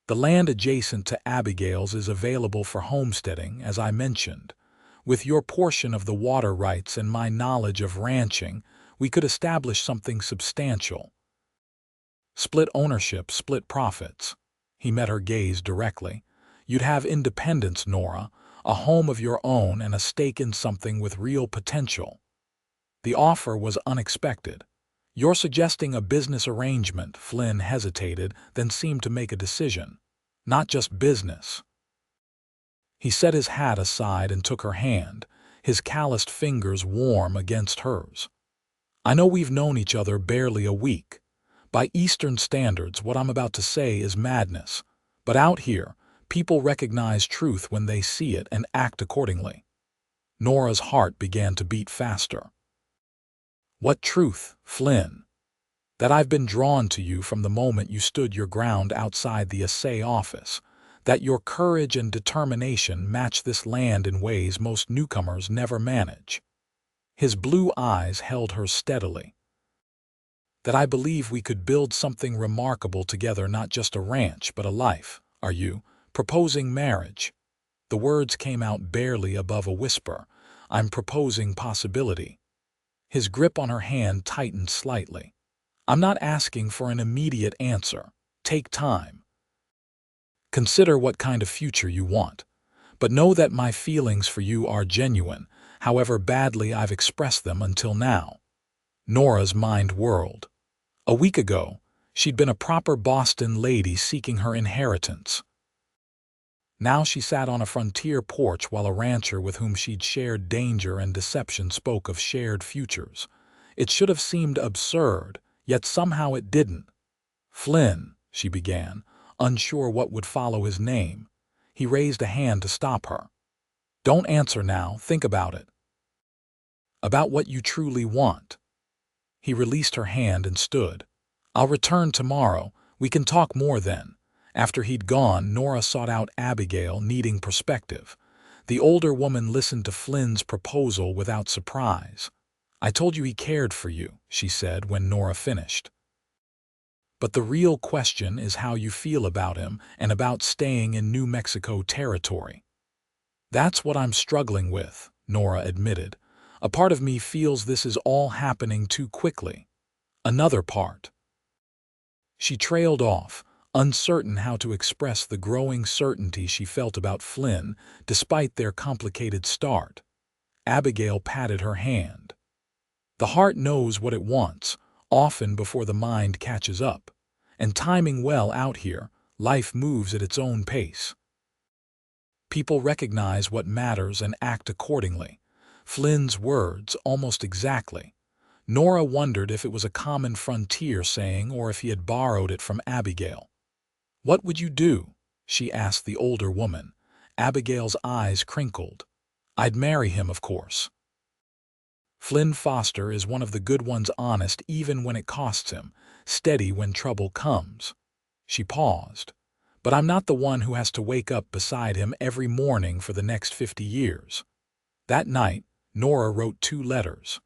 The land adjacent to Abigail's is available for homesteading, as I mentioned. With your portion of the water rights and my knowledge of ranching, we could establish something substantial. Split ownership, split profits. He met her gaze directly. You'd have independence, Nora, a home of your own and a stake in something with real potential. The offer was unexpected. You're suggesting a business arrangement, Flynn hesitated, then seemed to make a decision. Not just business. He set his hat aside and took her hand, his calloused fingers warm against hers. I know we've known each other barely a week. By Eastern standards, what I'm about to say is madness. But out here, people recognize truth when they see it and act accordingly. Nora's heart began to beat faster. What truth, Flynn? That I've been drawn to you from the moment you stood your ground outside the assay office. That your courage and determination match this land in ways most newcomers never manage. His blue eyes held her steadily. That I believe we could build something remarkable together, not just a ranch, but a life. Are you proposing marriage? The words came out barely above a whisper. I'm proposing possibility. His grip on her hand tightened slightly. I'm not asking for an immediate answer. Take time. Consider what kind of future you want. But know that my feelings for you are genuine, however badly I've expressed them until now. Nora's mind whirled. A week ago, she'd been a proper Boston lady seeking her inheritance. Now she sat on a frontier porch while a rancher with whom she'd shared danger and deception spoke of shared futures. It should have seemed absurd, yet somehow it didn't. Flynn, she began, unsure what would follow his name. He raised a hand to stop her. Don't answer now, think about it. About what you truly want. He released her hand and stood. I'll return tomorrow. We can talk more then. After he'd gone, Nora sought out Abigail, needing perspective. The older woman listened to Flynn's proposal without surprise. I told you he cared for you, she said when Nora finished. But the real question is how you feel about him and about staying in New Mexico territory. That's what I'm struggling with, Nora admitted. A part of me feels this is all happening too quickly. Another part. She trailed off, uncertain how to express the growing certainty she felt about Flynn, despite their complicated start. Abigail patted her hand. The heart knows what it wants, often before the mind catches up. And timing well out here, life moves at its own pace. People recognize what matters and act accordingly. Flynn's words, almost exactly. Nora wondered if it was a common frontier saying or if he had borrowed it from Abigail. What would you do? She asked the older woman. Abigail's eyes crinkled. I'd marry him, of course. Flynn Foster is one of the good ones, honest even when it costs him, steady when trouble comes. She paused. But I'm not the one who has to wake up beside him every morning for the next 50 years. That night, Nora wrote 2 letters.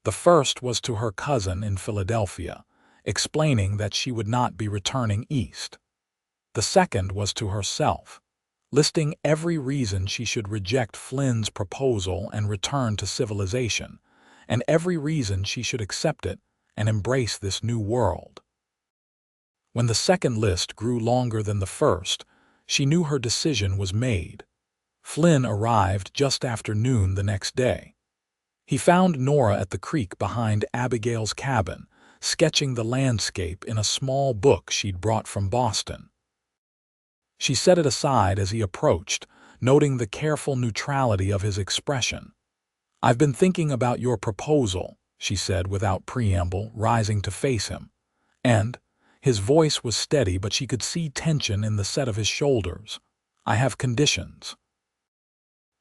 The first was to her cousin in Philadelphia, explaining that she would not be returning east. The second was to herself, listing every reason she should reject Flynn's proposal and return to civilization, and every reason she should accept it and embrace this new world. When the second list grew longer than the first, she knew her decision was made. Flynn arrived just after noon the next day. He found Nora at the creek behind Abigail's cabin, sketching the landscape in a small book she'd brought from Boston. She set it aside as he approached, noting the careful neutrality of his expression. "I've been thinking about your proposal," she said without preamble, rising to face him. And his voice was steady, but she could see tension in the set of his shoulders. "I have conditions."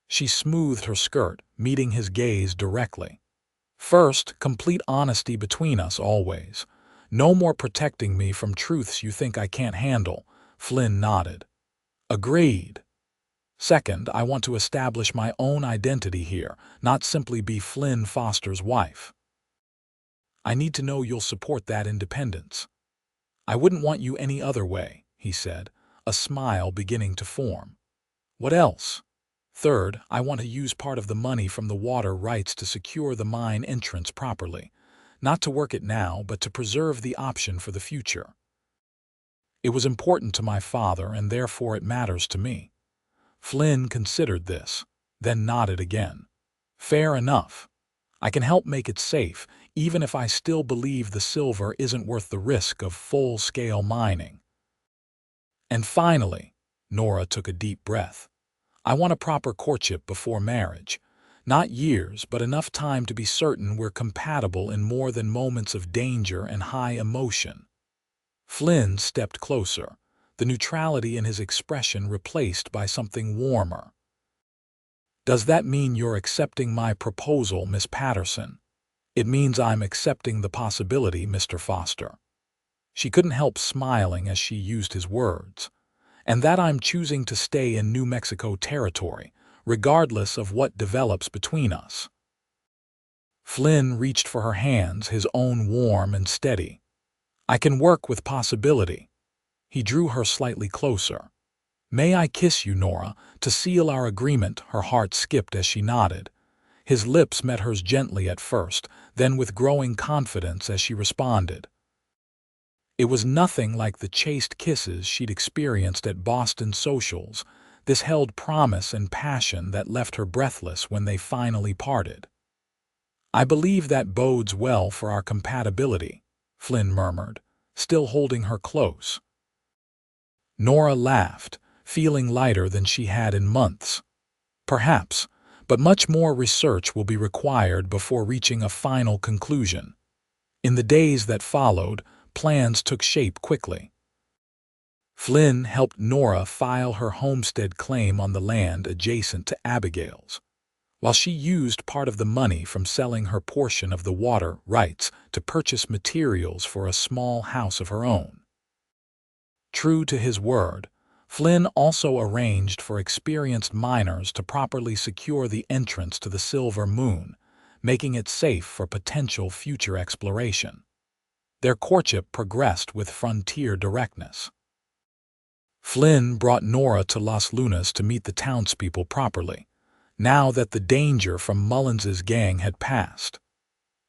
She smoothed her skirt, meeting his gaze directly. "First, complete honesty between us always. No more protecting me from truths you think I can't handle." Flynn nodded. "Agreed." "Second, I want to establish my own identity here, not simply be Flynn Foster's wife. I need to know you'll support that independence." "I wouldn't want you any other way," he said, a smile beginning to form. "What else?" "Third, I want to use part of the money from the water rights to secure the mine entrance properly. Not to work it now, but to preserve the option for the future. It was important to my father, and therefore it matters to me." Flynn considered this, then nodded again. "Fair enough. I can help make it safe, even if I still believe the silver isn't worth the risk of full-scale mining." "And finally," Nora took a deep breath, "I want a proper courtship before marriage. Not years, but enough time to be certain we're compatible in more than moments of danger and high emotion." Flynn stepped closer, the neutrality in his expression replaced by something warmer. "Does that mean you're accepting my proposal, Miss Patterson?" "It means I'm accepting the possibility, Mr. Foster." She couldn't help smiling as she used his words. "And that I'm choosing to stay in New Mexico territory, regardless of what develops between us." Flynn reached for her hands, his own warm and steady. "I can work with possibility." He drew her slightly closer. "May I kiss you, Nora, to seal our agreement?" Her heart skipped as she nodded. His lips met hers gently at first, then with growing confidence as she responded. It was nothing like the chaste kisses she'd experienced at Boston socials. This held promise and passion that left her breathless when they finally parted. "I believe that bodes well for our compatibility," Flynn murmured, still holding her close. Nora laughed, feeling lighter than she had in months. "Perhaps, but much more research will be required before reaching a final conclusion." In the days that followed, plans took shape quickly. Flynn helped Nora file her homestead claim on the land adjacent to Abigail's, while she used part of the money from selling her portion of the water rights to purchase materials for a small house of her own. True to his word, Flynn also arranged for experienced miners to properly secure the entrance to the Silver Moon, making it safe for potential future exploration. Their courtship progressed with frontier directness. Flynn brought Nora to Las Lunas to meet the townspeople properly, now that the danger from Mullins's gang had passed.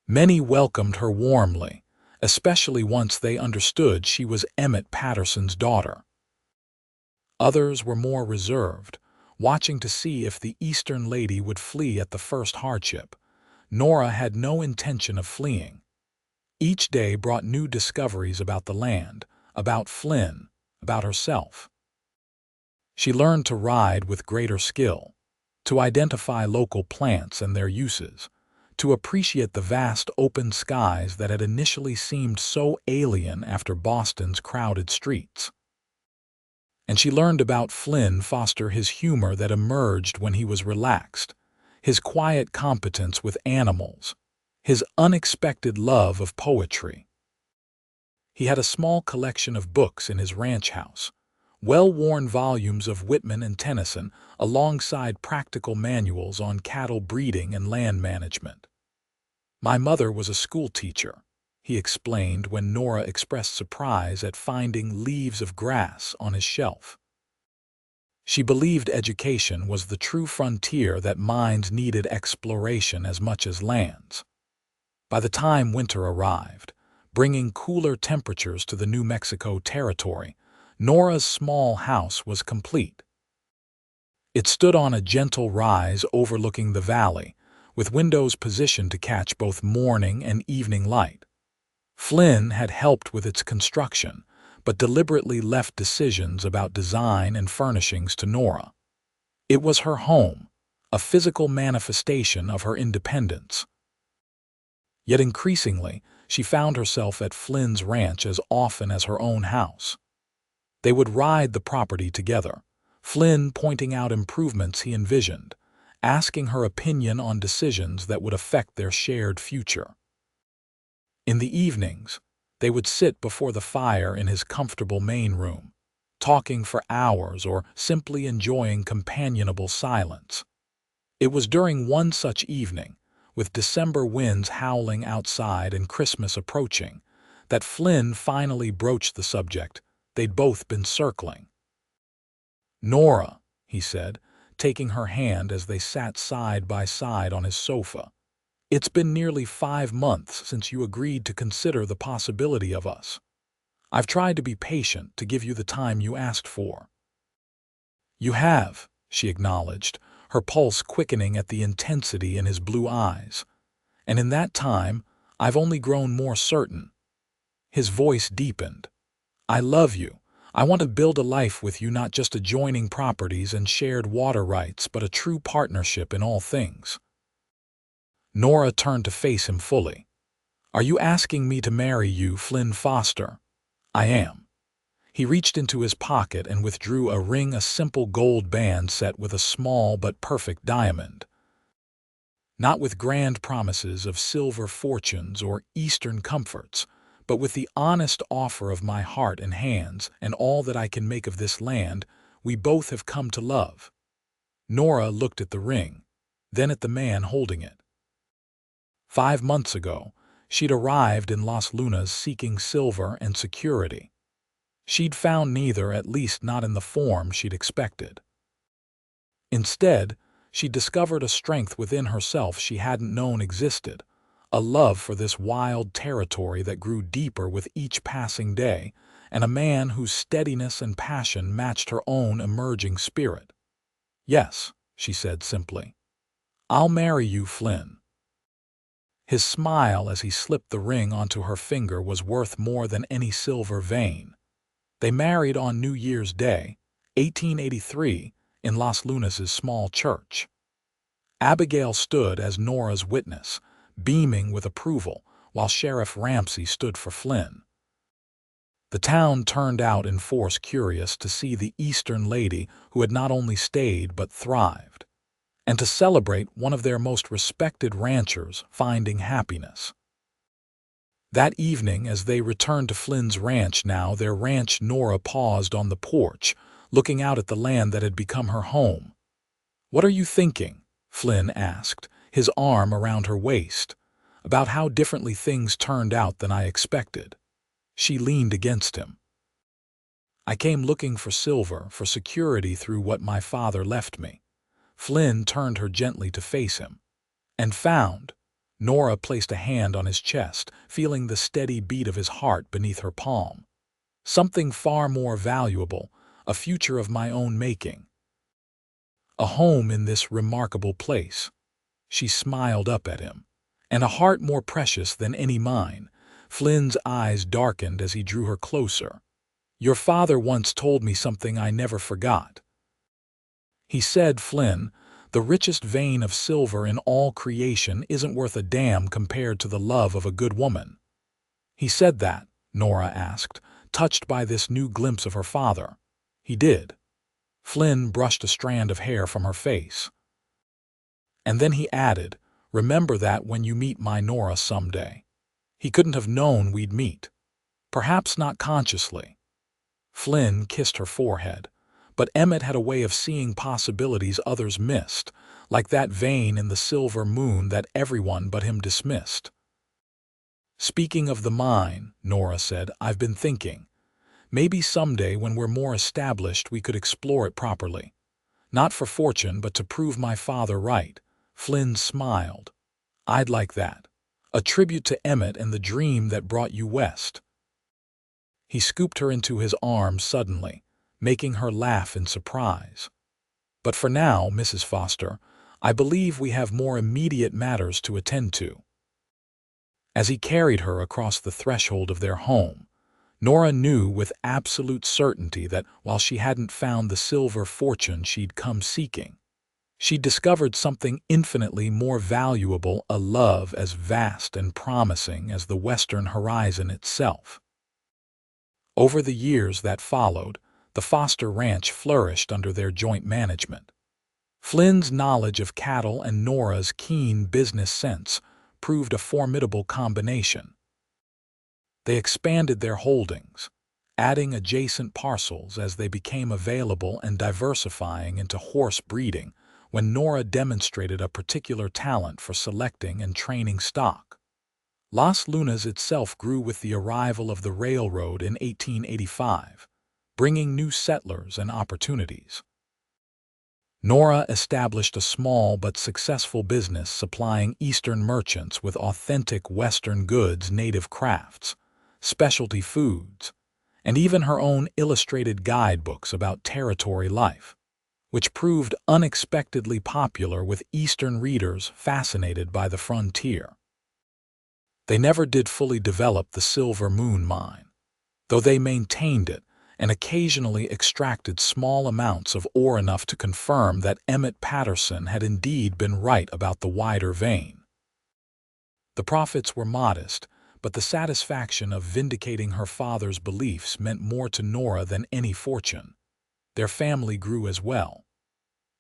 Many welcomed her warmly, especially once they understood she was Emmett Patterson's daughter. Others were more reserved, watching to see if the Eastern lady would flee at the first hardship. Nora had no intention of fleeing. Each day brought new discoveries about the land, about Flynn, about herself. She learned to ride with greater skill, to identify local plants and their uses, to appreciate the vast open skies that had initially seemed so alien after Boston's crowded streets. And she learned about Flynn Foster, his humor that emerged when he was relaxed, his quiet competence with animals, his unexpected love of poetry. He had a small collection of books in his ranch house, well-worn volumes of Whitman and Tennyson alongside practical manuals on cattle breeding and land management. "My mother was a school teacher," he explained when Nora expressed surprise at finding leaves of grass on his shelf. She believed education was the true frontier, that minds needed exploration as much as lands. By the time winter arrived, bringing cooler temperatures to the New Mexico territory, Nora's small house was complete. It stood on a gentle rise overlooking the valley, with windows positioned to catch both morning and evening light. Flynn had helped with its construction, but deliberately left decisions about design and furnishings to Nora. It was her home, a physical manifestation of her independence. Yet increasingly, she found herself at Flynn's ranch as often as her own house. They would ride the property together, Flynn pointing out improvements he envisioned, asking her opinion on decisions that would affect their shared future. In the evenings, they would sit before the fire in his comfortable main room, talking for hours or simply enjoying companionable silence. It was during one such evening, with December winds howling outside and Christmas approaching, that Flynn finally broached the subject they'd both been circling. "Nora," he said, taking her hand as they sat side by side on his sofa, "it's been nearly 5 months since you agreed to consider the possibility of us. I've tried to be patient, to give you the time you asked for." "You have," she acknowledged, her pulse quickening at the intensity in his blue eyes. "And in that time, I've only grown more certain." His voice deepened. "I love you. I want to build a life with you, not just adjoining properties and shared water rights, but a true partnership in all things." Nora turned to face him fully. "Are you asking me to marry you, Flynn Foster?" "I am." He reached into his pocket and withdrew a ring, a simple gold band set with a small but perfect diamond. Not with grand promises of silver fortunes or Eastern comforts, but with the honest offer of my heart and hands and all that I can make of this land we both have come to love. Nora looked at the ring, then at the man holding it. 5 months ago, she'd arrived in Las Lunas seeking silver and security. She'd found neither, at least not in the form she'd expected. Instead, she discovered a strength within herself she hadn't known existed, a love for this wild territory that grew deeper with each passing day, and a man whose steadiness and passion matched her own emerging spirit. "Yes," she said simply. "I'll marry you, Flynn." His smile as he slipped the ring onto her finger was worth more than any silver vein. They married on New Year's Day, 1883, in Las Lunas' small church. Abigail stood as Nora's witness, beaming with approval, while Sheriff Ramsey stood for Flynn. The town turned out in force, curious to see the Eastern lady who had not only stayed but thrived, and to celebrate one of their most respected ranchers finding happiness. That evening, as they returned to Flynn's ranch, now their ranch, Nora paused on the porch, looking out at the land that had become her home. "What are you thinking?" Flynn asked, his arm around her waist. "About how differently things turned out than I expected." She leaned against him. "I came looking for silver, for security through what my father left me." Flynn turned her gently to face him. "And found." Nora placed a hand on his chest, feeling the steady beat of his heart beneath her palm. "Something far more valuable, a future of my own making. A home in this remarkable place." She smiled up at him. "And a heart more precious than any mine." Flynn's eyes darkened as he drew her closer. "Your father once told me something I never forgot. He said, Flynn, the richest vein of silver in all creation isn't worth a damn compared to the love of a good woman." "He said that?" Nora asked, touched by this new glimpse of her father. "He did." Flynn brushed a strand of hair from her face. And then he added, "Remember that when you meet my Nora someday." He couldn't have known we'd meet. Perhaps not consciously. Flynn kissed her forehead, but Emmett had a way of seeing possibilities others missed, like that vein in the silver moon that everyone but him dismissed. "Speaking of the mine," Nora said, "I've been thinking. Maybe someday when we're more established we could explore it properly. Not for fortune, but to prove my father right." Flynn smiled. "I'd like that. A tribute to Emmett and the dream that brought you west." He scooped her into his arms suddenly, making her laugh in surprise. "But for now, Mrs. Foster, I believe we have more immediate matters to attend to." As he carried her across the threshold of their home, Nora knew with absolute certainty that while she hadn't found the silver fortune she'd come seeking, she'd discovered something infinitely more valuable, a love as vast and promising as the western horizon itself. Over the years that followed, the Foster ranch flourished under their joint management. Flynn's knowledge of cattle and Nora's keen business sense proved a formidable combination. They expanded their holdings, adding adjacent parcels as they became available and diversifying into horse breeding when Nora demonstrated a particular talent for selecting and training stock. Las Lunas itself grew with the arrival of the railroad in 1885, bringing new settlers and opportunities. Nora established a small but successful business supplying Eastern merchants with authentic Western goods, native crafts, specialty foods, and even her own illustrated guidebooks about territory life, which proved unexpectedly popular with Eastern readers fascinated by the frontier. They never did fully develop the Silver Moon mine, though they maintained it and occasionally extracted small amounts of ore enough to confirm that Emmett Patterson had indeed been right about the wider vein. The profits were modest, but the satisfaction of vindicating her father's beliefs meant more to Nora than any fortune. Their family grew as well.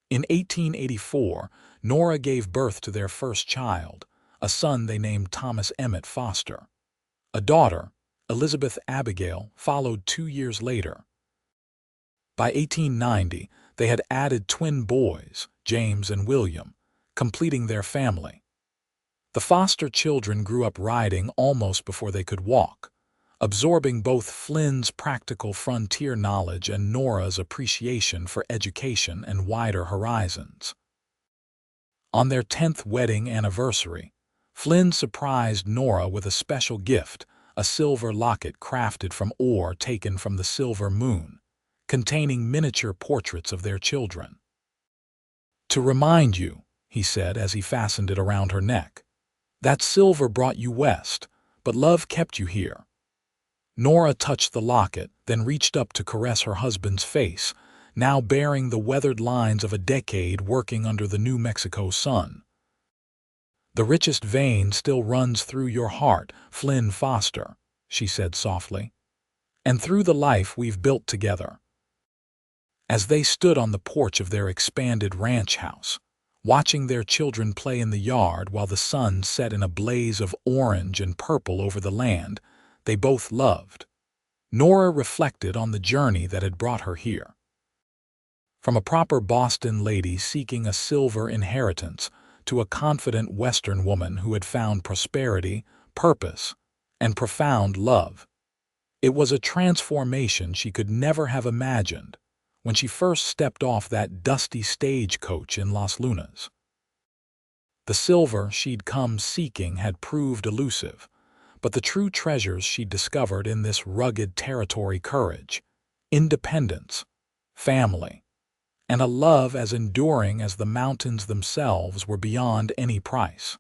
In 1884, Nora gave birth to their first child, a son they named Thomas Emmett Foster. A daughter, Elizabeth Abigail, followed 2 years later. By 1890, they had added twin boys, James and William, completing their family. The Foster children grew up riding almost before they could walk, absorbing both Flynn's practical frontier knowledge and Nora's appreciation for education and wider horizons. On their 10th wedding anniversary, Flynn surprised Nora with a special gift, a silver locket crafted from ore taken from the silver moon, containing miniature portraits of their children. "To remind you," he said as he fastened it around her neck, "that silver brought you west, but love kept you here." Nora touched the locket, then reached up to caress her husband's face, now bearing the weathered lines of a decade working under the New Mexico sun. "The richest vein still runs through your heart, Flynn Foster," she said softly, "and through the life we've built together." As they stood on the porch of their expanded ranch house, watching their children play in the yard while the sun set in a blaze of orange and purple over the land they both loved, Nora reflected on the journey that had brought her here. From a proper Boston lady seeking a silver inheritance to a confident Western woman who had found prosperity, purpose, and profound love. It was a transformation she could never have imagined when she first stepped off that dusty stagecoach in Las Lunas. The silver she'd come seeking had proved elusive, but the true treasures she'd discovered in this rugged territory: courage, independence, family, and a love as enduring as the mountains themselves were beyond any price.